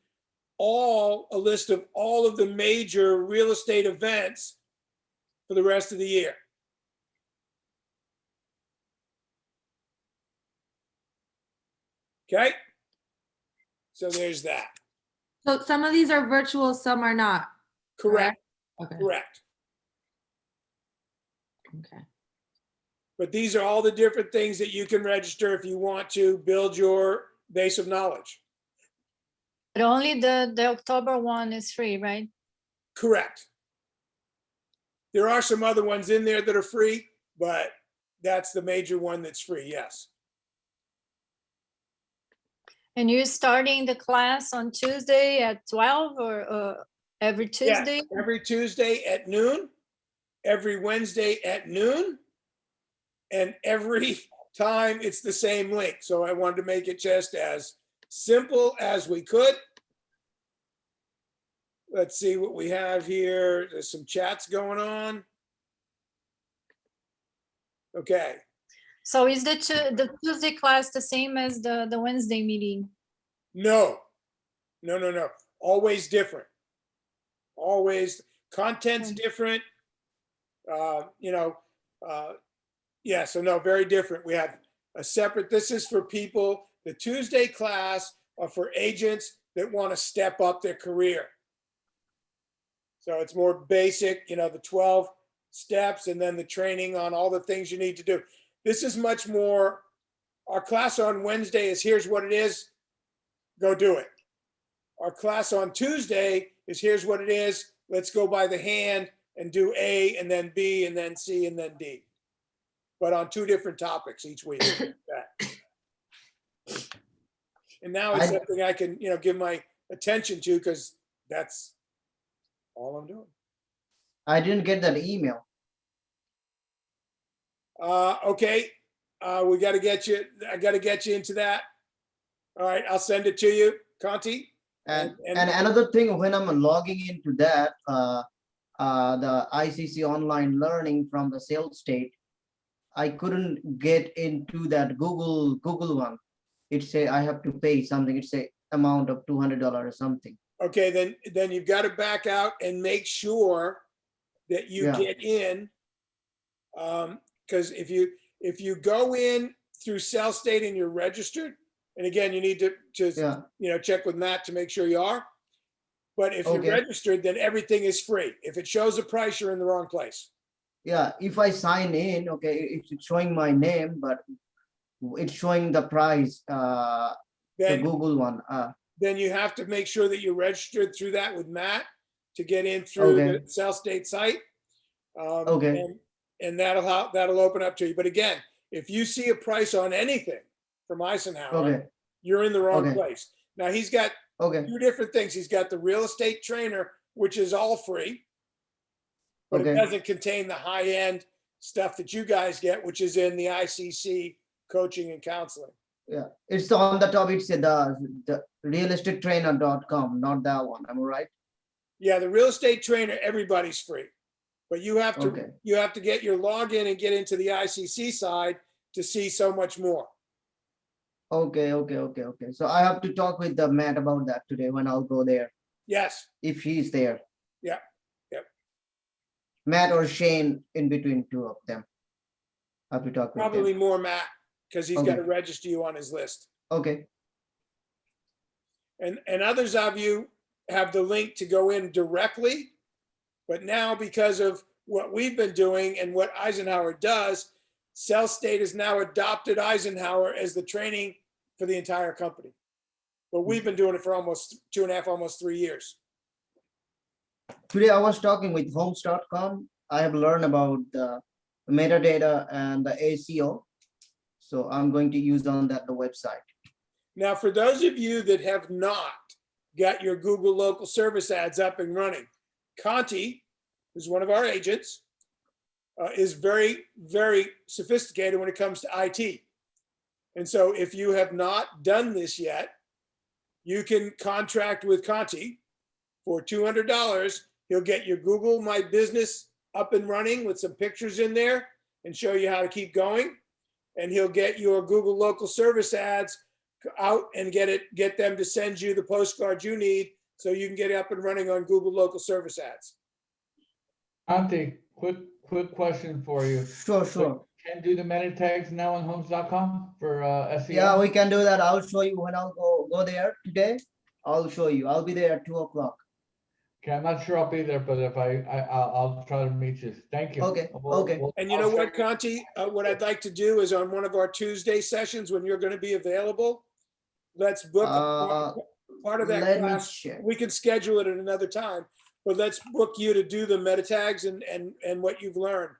a list of all of the major real estate events for the rest of the year. Okay, so there's that. So some of these are virtual, some are not. Correct. Okay. Correct. Okay. But these are all the different things that you can register if you want to build your base of knowledge. But only the October one is free, right? Correct. There are some other ones in there that are free, but that's the major one that's free, yes. And you're starting the class on Tuesday at 12 or every Tuesday? Yes, every Tuesday at noon, every Wednesday at noon, and every time it's the same link. So I wanted to make it just as simple as we could. Let's see what we have here. There's some chats going on. Okay. So is the Tuesday class the same as the Wednesday meeting? No. Always different. Always. Content's different. Yeah, so no, very different. We have a separate, this is for people, the Tuesday class are for agents that want to step up their career. So it's more basic, the 12 steps and then the training on all the things you need to do. This is much more, our class on Wednesday is here's what it is, go do it. Our class on Tuesday is here's what it is, let's go by the hand and do A and then B and then C and then D. But on 2 different topics each week. And now it's something I can, give my attention to because that's all I'm doing. I didn't get that email. Okay, we got to get you. I got to get you into that. All right, I'll send it to you, Conti. And another thing, when I'm logging into that, the ICC online learning from the sales state, I couldn't get into that Google one. It say I have to pay something. It say amount of $200 or something. Okay, then you've got to back out and make sure that you get in. Because if you go in through sales state and you're registered, and again, you need to just check with Matt to make sure you are. But if you're registered, then everything is free. If it shows a price, you're in the wrong place. Yeah, if I sign in, it's showing my name, but it's showing the price, the Google one. Then you have to make sure that you're registered through that with Matt to get in through the sales state site. And that'll open up to you. But again, if you see a price on anything from Icenhower, you're in the wrong place. Now he's got 2 different things. He's got the real estate trainer, which is all free, but it doesn't contain the high-end stuff that you guys get, which is in the ICC coaching and counseling. Yeah, it's on the top. It's the realestatetrainer.com, not that one. Am I right? Yeah, the real estate trainer, everybody's free. But you have to get your login and get into the ICC side to see so much more. Okay. So I have to talk with the Matt about that today when I'll go there. Yes. If he's there. Yeah. Matt or Shane, in between 2 of them. I have to talk with them. Probably more Matt, because he's got to register you on his list. Okay. And others of you have the link to go in directly. But now, because of what we've been doing and what Icenhower does, Sales State has now adopted Icenhower as the training for the entire company. But we've been doing it for almost 2.5, almost 3 years. Today I was talking with homes.com. I have learned about the metadata and the SEO. So I'm going to use on that the website. Now, for those of you that have not got your Google local service ads up and running, Conti, who's one of our agents, is very, very sophisticated when it comes to IT. And so if you have not done this yet, you can contract with Conti for $200 He'll get your Google My Business up and running with some pictures in there and show you how to keep going. And he'll get your Google local service ads out and get them to send you the postcard you need so you can get up and running on Google local service ads. Auntie, quick question for you. Sure. Can do the meta tags now on homes.com for SEO? Yeah, we can do that. I'll show you when I'll go there today. I'll show you. I'll be there at 2 o'clock. Okay, I'm not sure I'll be there, but if I'll try to meet you. Thank you. Okay, okay. And you know what, Conti, what I'd like to do is on one of our Tuesday sessions when you're going to be available, let's book part of that let me class. check. We can schedule it at another time, but let's book you to do the meta tags and what you've learned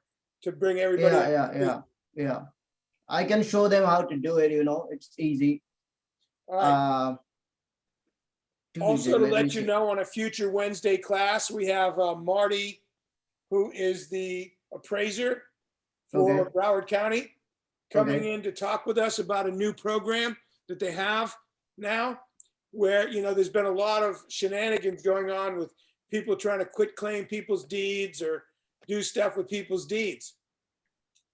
to bring everybody. Yeah. I can show them how to do it, it's easy. All right. Also, Tuesday, to let you know, on a future Wednesday class, we have Marty, who is the appraiser for Broward County, coming in to talk with us about a new program that they have now, where, there's been a lot of shenanigans going on with people trying to quit claim people's deeds or do stuff with people's deeds.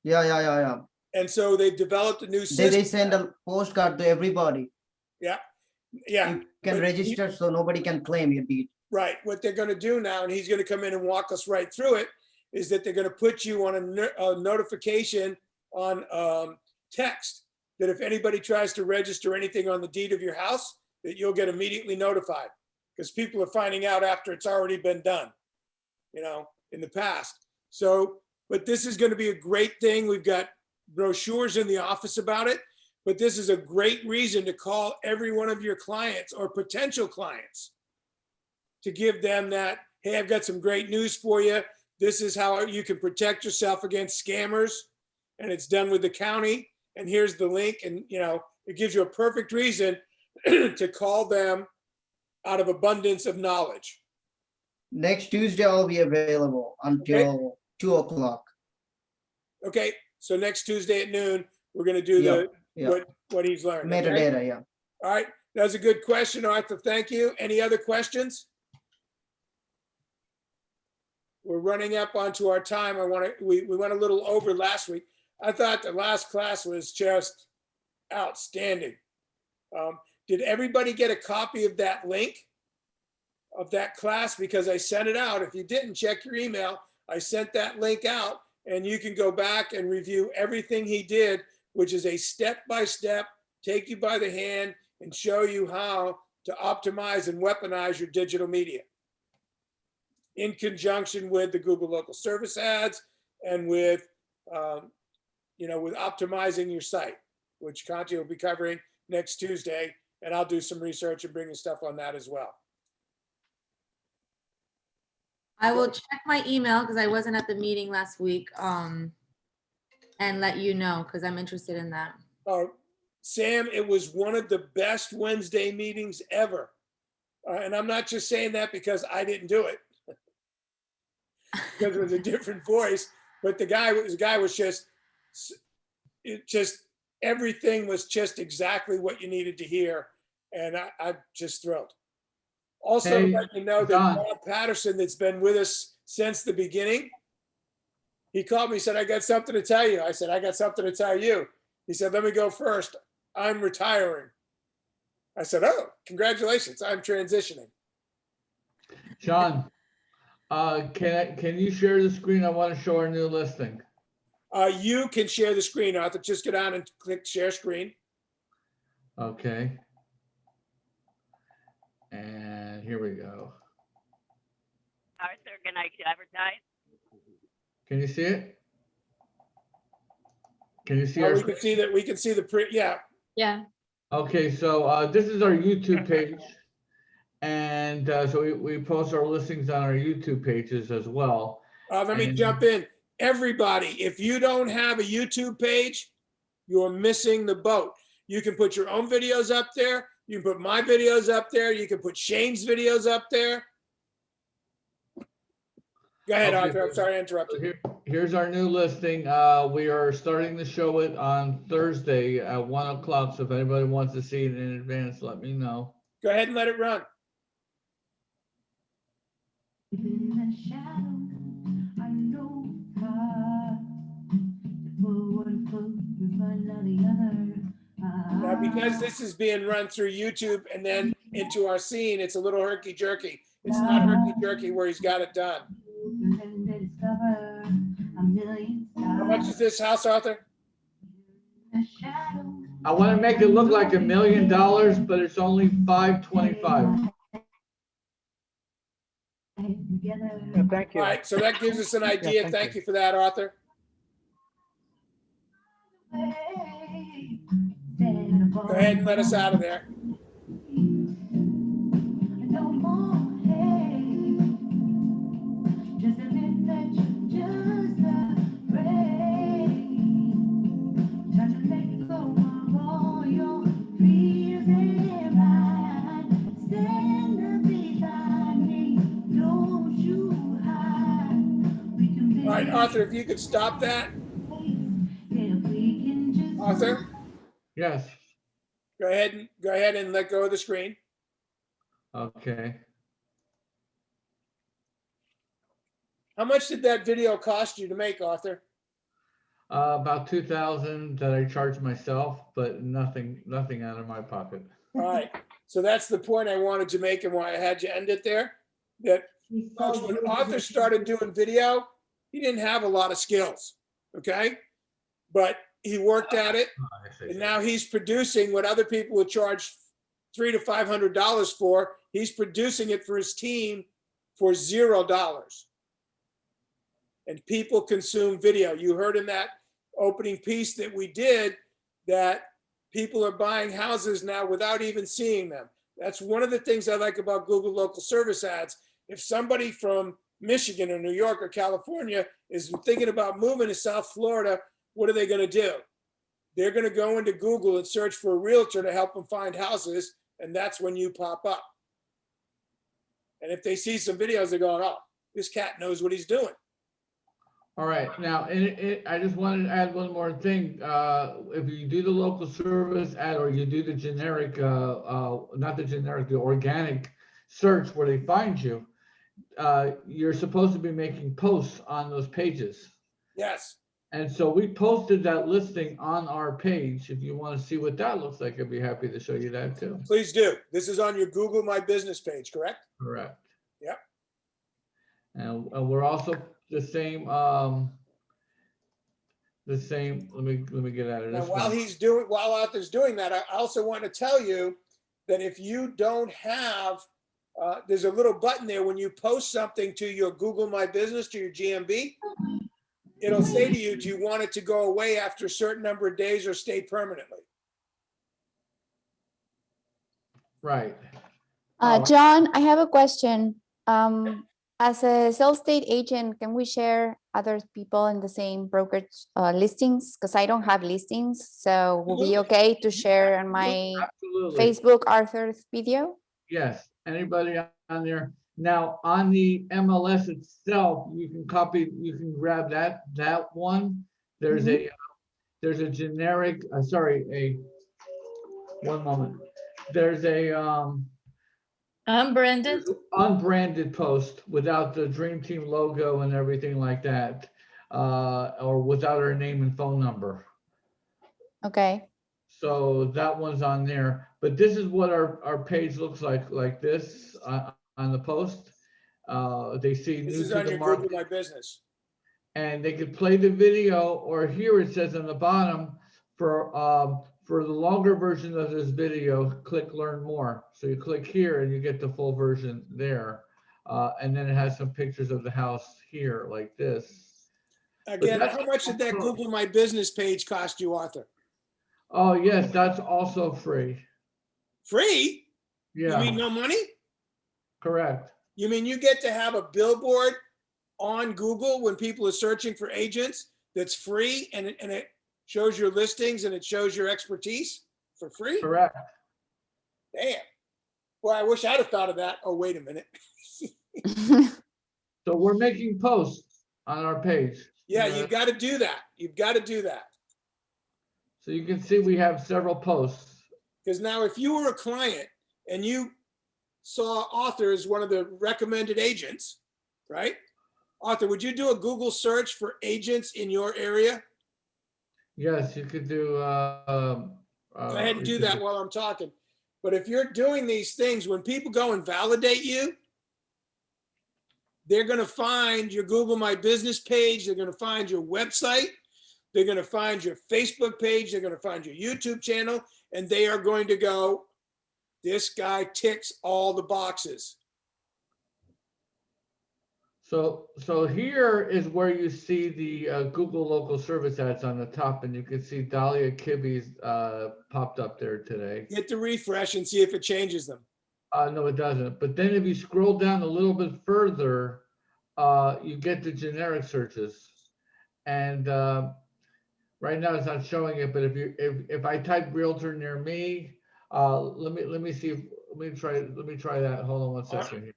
Yeah. And so they've developed a new system. They send a postcard to everybody. Yeah. You can register so nobody can claim your deed. Right. What they're going to do now, and he's going to come in and walk us right through it, is that they're going to put you on a notification on text that if anybody tries to register anything on the deed of your house, that you'll get immediately notified, because people are finding out after it's already been done, in the past. So, but this is going to be a great thing. We've got brochures in the office about it. But this is a great reason to call every one of your clients or potential clients to give them that, hey, I've got some great news for you. This is how you can protect yourself against scammers. And it's done with the county. And here's the link. And, it gives you a perfect reason to call them out of abundance of knowledge. Next Tuesday, I'll be available until 2 o'clock. Okay. So next Tuesday at noon, we're going to do what he's learned. Metadata, okay? All right. That's a good question, Arthur. Thank you. Any other questions? We're running up onto our time. We went a little over last week. I thought the last class was just outstanding. Did everybody get a copy of that link of that class? Because I sent it out. If you didn't, check your email. I sent that link out, and you can go back and review everything he did, which is a step-by-step, take you by the hand and show you how to optimize and weaponize your digital media in conjunction with the Google local service ads and with, with optimizing your site, which Conti will be covering next Tuesday. And I'll do some research and bring you stuff on that as well. I will check my email because I wasn't at the meeting last week. And let you know, because I'm interested in that. Sam, it was one of the best Wednesday meetings ever. And I'm not just saying that because I didn't do it, because it was a different voice, but the guy was just everything was just exactly what you needed to hear. And I'm just thrilled. Also, let you know that Bob Patterson, that's been with us since the beginning, he called me, said, I got something to tell you. I said, I got something to tell you. He said, let me go first. I'm retiring. I said, oh, congratulations. I'm transitioning. Sean, can you share the screen? I want to show our new listing. You can share the screen, Arthur. Just go down and click share screen. Okay. And here we go. Arthur, can I advertise? Can you see it? Can you see our we can see that. We can see the print. Yeah. Yeah. Okay, so this is our YouTube page. And so we post our listings on our YouTube pages as well. Let me jump in. Everybody, if you don't have a YouTube page, you're missing the boat. You can put your own videos up there. You can put my videos up there. You can put Shane's videos up there. Go ahead, Okay, Arthur. I'm sorry I interrupted. Here's our new listing. We are starting to show it on Thursday at 1 o'clock. So if anybody wants to see it in advance, let me know. Go ahead and let it run. because this is being run through YouTube and then into our scene, it's a little herky-jerky. It's not herky-jerky where he's got it done. How much is this house, Arthur? I want to make it look like $1 million, but it's only $525. Yeah, thank you. All right, so that gives us an idea. thank Thank you. you for that, Arthur. Go ahead and let us out of there. All right, Arthur, if you could stop that. Arthur, Yes. go ahead and let go of the screen. Okay. How much did that video cost you to make, Arthur? About 2,000 that I charge myself, but nothing out of my pocket. All right, so that's the point I wanted to make and why I had you end it there. That folks, when Arthur started doing video, he didn't have a lot of skills, okay? But he worked at it, and now he's producing what other people would charge $300 to $500 for. He's producing it for his team for $0. And people consume video. You heard in that opening piece that we did that people are buying houses now without even seeing them. That's one of the things I like about Google local service ads. If somebody from Michigan or New York or California is thinking about moving to South Florida, what are they going to do? They're going to go into Google and search for a realtor to help them find houses, and that's when you pop up. And if they see some videos, they're going, oh, this cat knows what he's doing. All right, now, I just wanted to add one more thing. If you do the local service ad or you do the generic, not the generic, the organic search where they find you, you're supposed to be making posts on those pages. Yes. And so we posted that listing on our page. If you want to see what that looks like, I'd be happy to show you that too. Please do. This is on your Google My Business page, correct? Correct. Yep. And we're also the same, let me get out of Now, this while Arthur's doing that, I also want to tell you that if you don't have, there's a little button there when you post something to your Google My Business, to your GMB, it'll say to you, do you want it to go away after a certain number of days or stay permanently? Right. John, I have a question. As a sales estate agent, can we share other people in the same brokerage listings? Because I don't have listings, so will be okay to share on my Facebook Arthur's video? Yes, anybody on there. Now on the MLS itself, you can grab that one. There's a generic, one moment. There's a unbranded post without the Dream Team logo and everything like that, or without our name and phone number. Okay. So that one's on there, but this is what our page looks like this on the post. They see This new is to on the your market, Google My Business. and they could play the video, or here it says on the bottom for the longer version of this video, click learn more. So you click here and you get the full version there. And then it has some pictures of the house here like this. Again, how much did that Google My Business page cost you, Arthur? Oh, yes, that's also free. Free? Yeah. You mean no money? Correct. You mean you get to have a billboard on Google when people are searching for agents that's free and it shows your listings and it shows your expertise for free? Correct. Damn. Well, I wish I'd have thought of that. Oh, wait a minute. So we're making posts on our page. Yeah, you've got to do that. You've got to do that. So you can see we have several posts. Because now if you were a client and you saw Arthur as one of the recommended agents, right? Arthur, would you do a Google search for agents in your area? Yes, you could do Go ahead and do that while I'm talking. But if you're doing these things, when people go and validate you, they're going to find your Google My Business page. They're going to find your website. They're going to find your Facebook page. They're going to find your YouTube channel. And they are going to go, this guy ticks all the boxes. So here is where you see the Google local service ads on the top, and you can see Dahlia Kibbe's popped up there today. Hit the refresh and see if it changes them. No, it doesn't. But then if you scroll down a little bit further, you get the generic searches. And right now it's not showing it, but if I type realtor near me, let me see if, let me try that. Hold on one second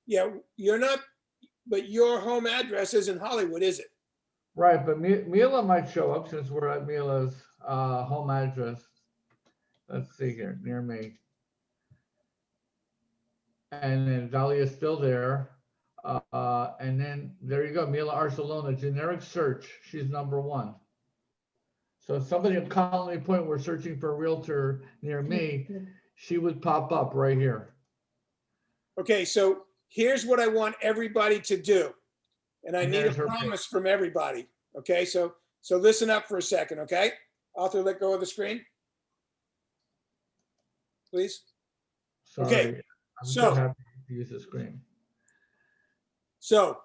here. You're not, but your home address isn't Hollywood, is it? Right, but Mila might show up since we're at Mila's home address. Let's see here, near me. And then Dahlia's still there. And then there you go, Mila Arcelona, generic search. She's number 1. So if somebody at Colony Point were searching for a realtor near me, she would pop up right here. Okay, so here's what I want everybody to do. And I need a promise from everybody. Okay, so listen up for a second, okay? Author, let go of the screen. Please. Sorry, okay, I'm so happy to use the screen. So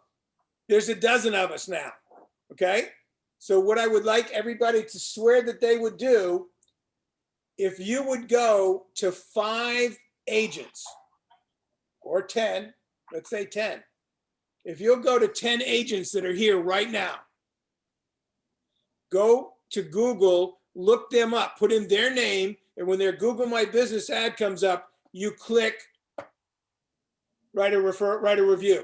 there's a dozen of us now, okay? So what I would like everybody to swear that they would do, if you would go to 5 agents or 10, let's say 10. If you'll go to 10 agents that are here right now, go to Google, look them up, put in their name, and when their Google My Business ad comes up, you click write a review.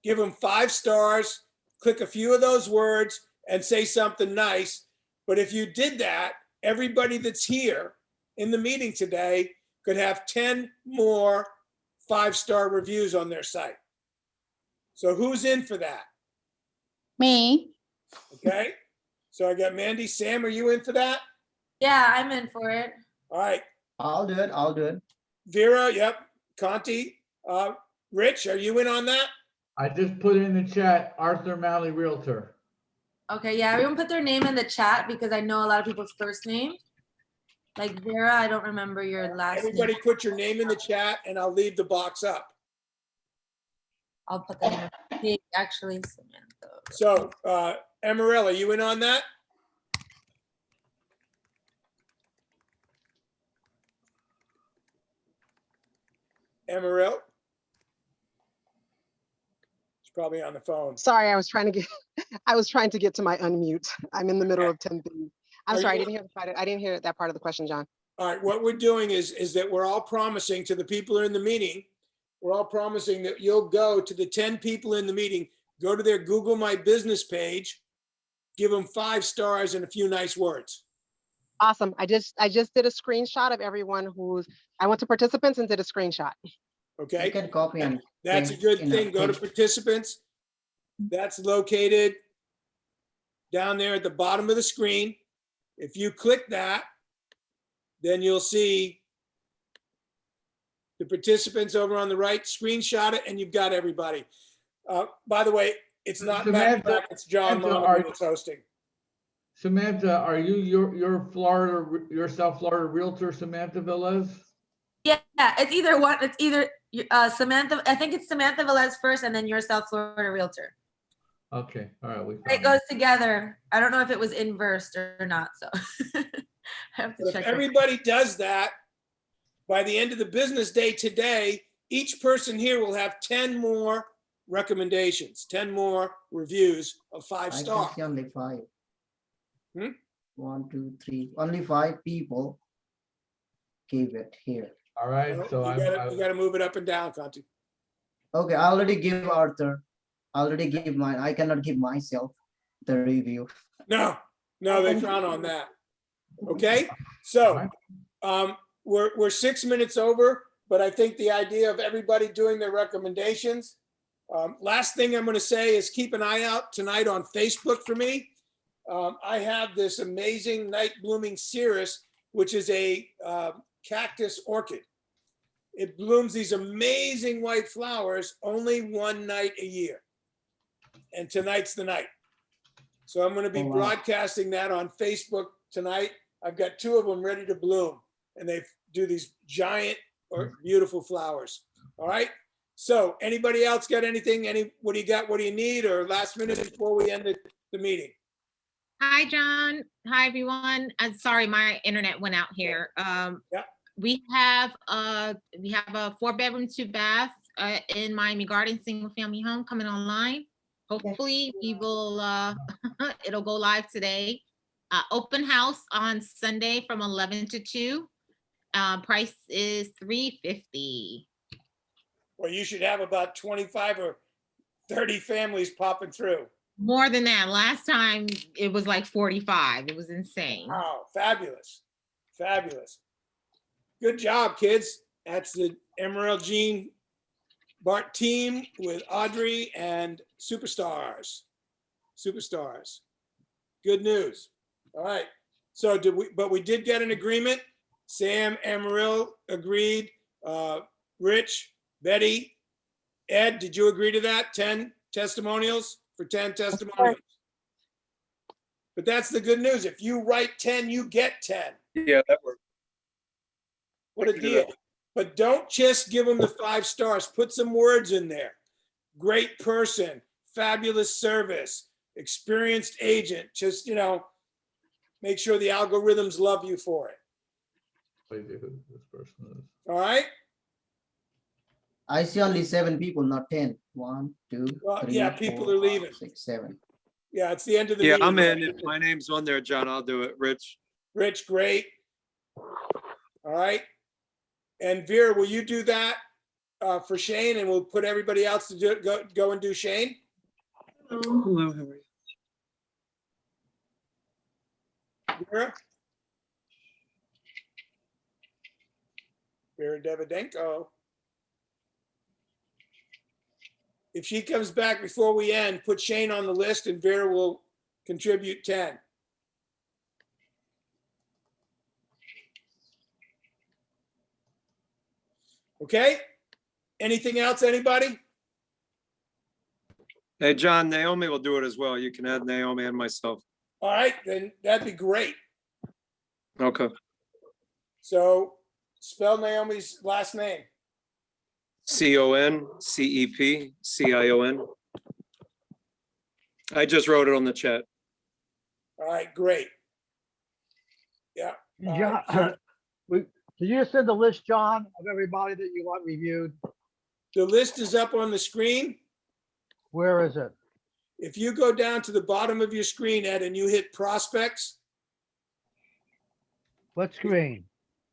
Give them 5 stars, click a few of those words and say something nice. But if you did that, everybody that's here in the meeting today could have 10 more 5-star reviews on their site. So who's in for that? Me. Okay. So I got Mandy. Sam, are you in for that? Yeah, I'm in for it. All right. I'll do it. I'll do it. Vera, yep. Conti. Rich, are you in on that? I just put in the chat, Arthur Malley Realtor. Okay, yeah, everyone put their name in the chat because I know a lot of people's first name. Like Vera, I don't remember your last Everybody name. put your name in the chat and I'll leave the box up. I'll put that in the page, actually, Samantha. So, Emeril, are you in on that? Emeril? She's probably on the phone. Sorry, I was trying to get to my unmute. I'm in the middle of 10 things. I'm sorry, I didn't hear that part of the question, John. All right, what we're doing is that we're all promising to the people who are in the meeting, we're all promising that you'll go to the 10 people in the meeting, go to their Google My Business page, give them 5 stars and a few nice words. Awesome. I just did a screenshot of everyone I went to participants and did a screenshot. Okay. You can copy and That's a good thing. Go to participants. That's located down there at the bottom of the screen. If you click that, then you'll see the participants over on the right. Screenshot it and you've got everybody. By the way, it's not Matt, it's John Monahan that's hosting. Samantha, are you your South Florida Realtor, Samantha Velez? Yeah, it's either one. It's either Samantha. I think it's Samantha Velez first, and then your South Florida Realtor. Okay, all right. It goes together. I don't know if it was inversed or not, so I have to check. If everybody does that, by the end of the business day today, each person here will have 10 more recommendations, 10 more reviews of 5 stars. I can see only 5. 1, 2, 3. Only 5 people gave it here. All right. So you got to move it up and down, Conti. Okay, I already give Arthur. I already give mine. I cannot give myself the review. No, they frown on that. Okay, so we're 6 minutes over, but I think the idea of everybody doing their recommendations. Last thing I'm going to say is keep an eye out tonight on Facebook for me. I have this amazing night blooming cereus, which is a cactus orchid. It blooms these amazing white flowers only one night a year. And tonight's the night. So I'm going to be broadcasting that on Facebook tonight. I've got 2 of them ready to bloom, and they do these giant or beautiful flowers. All right. So anybody else got anything? What do you got? What do you need? Or last minute before we end the meeting? Hi, John. Hi, everyone. I'm sorry, my internet went out here. We have a 4-bedroom, 2-bath in Miami Gardens, single family home coming online. Hopefully we will, it'll go live today. Open house on Sunday from 11 to 2. Price is $350. Well, you should have about 25 or 30 families popping through. More than that. Last time it was like 45. It was insane. Wow, fabulous. Fabulous. Good job, kids. That's the Emerald Jean Bart team with Audrey and Superstars. Superstars. Good news. All right. So but we did get an agreement. Sam, Amaryl agreed. Rich, Betty, Ed, did you agree to that? 10 testimonials for 10 testimonials. But that's the good news. If you write 10, you get 10. Yeah, that works. What a deal. But don't just give them the 5 stars. Put some words in there. Great person, fabulous service, experienced agent. Just, make sure the algorithms love you for it. All right? I see only 7 people, not 10. 1, 2, 3, yeah, people 4, are leaving. 5, 6, 7. Yeah, it's the end of the Yeah, meeting. I'm in. If my name's on there, John, I'll do it. Rich. Rich, great. All right. And Vera, will you do that for Shane, and we'll put everybody else to do go and do Shane? Hello, how are you? Vera? Vera Davidenko. If she comes back before we end, put Shane on the list and Vera will contribute 10. Okay? Anything else, anybody? Hey, John, Naomi will do it as well. You can add Naomi and myself. All right, then that'd be great. Okay. So spell Naomi's last name. CONCEPCION. I just wrote it on the chat. All right, great. Yeah. John, can you just send the list, John, of everybody that you want reviewed? The list is up on the screen. Where is it? If you go down to the bottom of your screen, Ed, and you hit prospects. What screen?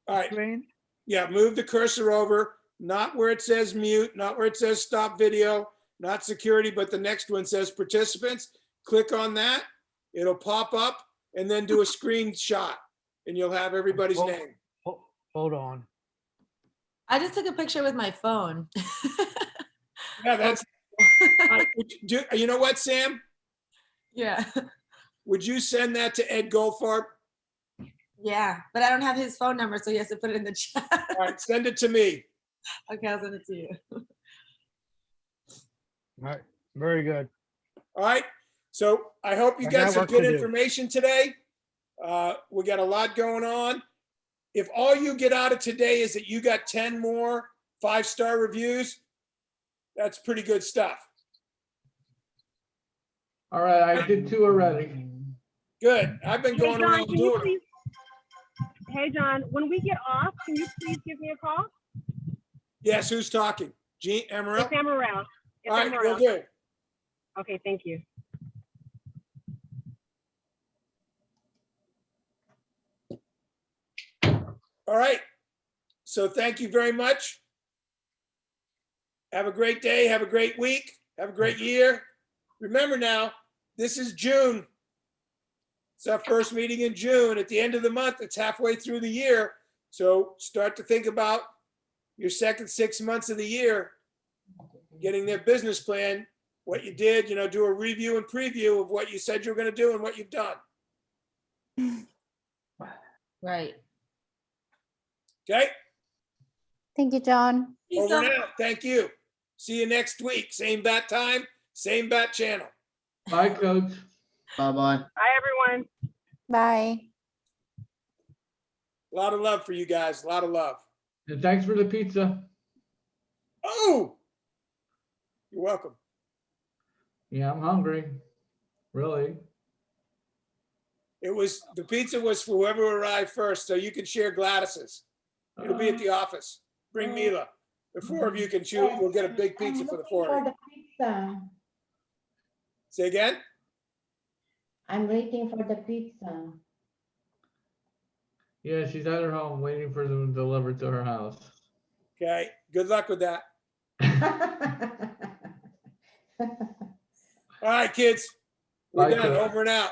All right. Screen? Yeah, move the cursor over, not where it says mute, not where it says stop video, not security, but the next one says participants. Click on that. It'll pop up, and then do a screenshot, and you'll have everybody's name. Hold on. I just took a picture with my phone. Yeah, that's. You know what, Sam? Yeah. Would you send that to Ed Goldfarb? Yeah, but I don't have his phone number, so he has to put it in the chat. All right, send it to me. Okay, I'll send it to you. All right, very good. All right, so I hope you I got got some work good to do. information today. We got a lot going on. If all you get out of today is that you got 10 more 5-star reviews, that's pretty good stuff. All right, I did 2 already. Good. I've been going John, around can you doing them. please- Hey, John, when we get off, can you please give me a call? Yes, who's talking? Jean Amaryl? It's Amaryl. It's All right, Amaryl. will do. Okay, thank you. All right. So thank you very much. Have a great day. Have a great week. Have a great year. Remember now, this is June. It's our first meeting in June. At the end of the month, it's halfway through the year. So start to think about your second 6 months of the year, getting their business plan what you did, do a review and preview of what you said you were going to do and what you've done. Right. Okay? Thank you, John. Over and out. Thank you. See you next week. Same bat time, same bat channel. Bye, Coach. Bye-bye. Bye, everyone. Bye. A lot of love for you guys. A lot of love. And thanks for the pizza. Oh, you're welcome. Yeah, I'm hungry. Really. The pizza was for whoever arrived first, so you can share Gladys's. It'll be at the office. Bring Mila. The four of you can shoot. We'll get a big pizza for the four of you. Pizza. Say again? I'm waiting for the pizza. Yeah, she's at her home waiting for them to deliver to her house. Okay. Good luck with that. All right, kids. We're Bye, done. Coach. Over and out.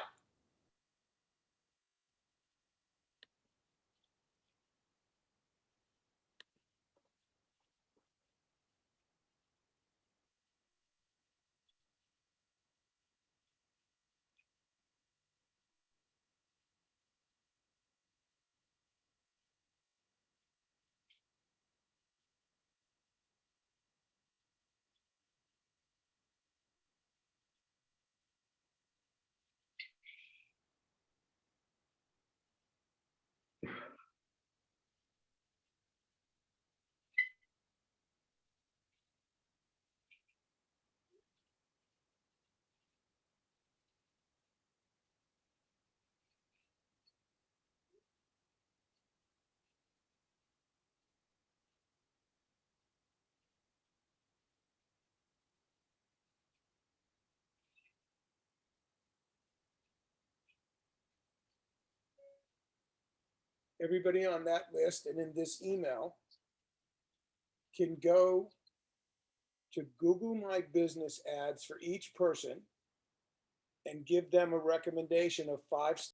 Everybody on that list and in this email can go to Google My Business ads for each person and give them a recommendation of 5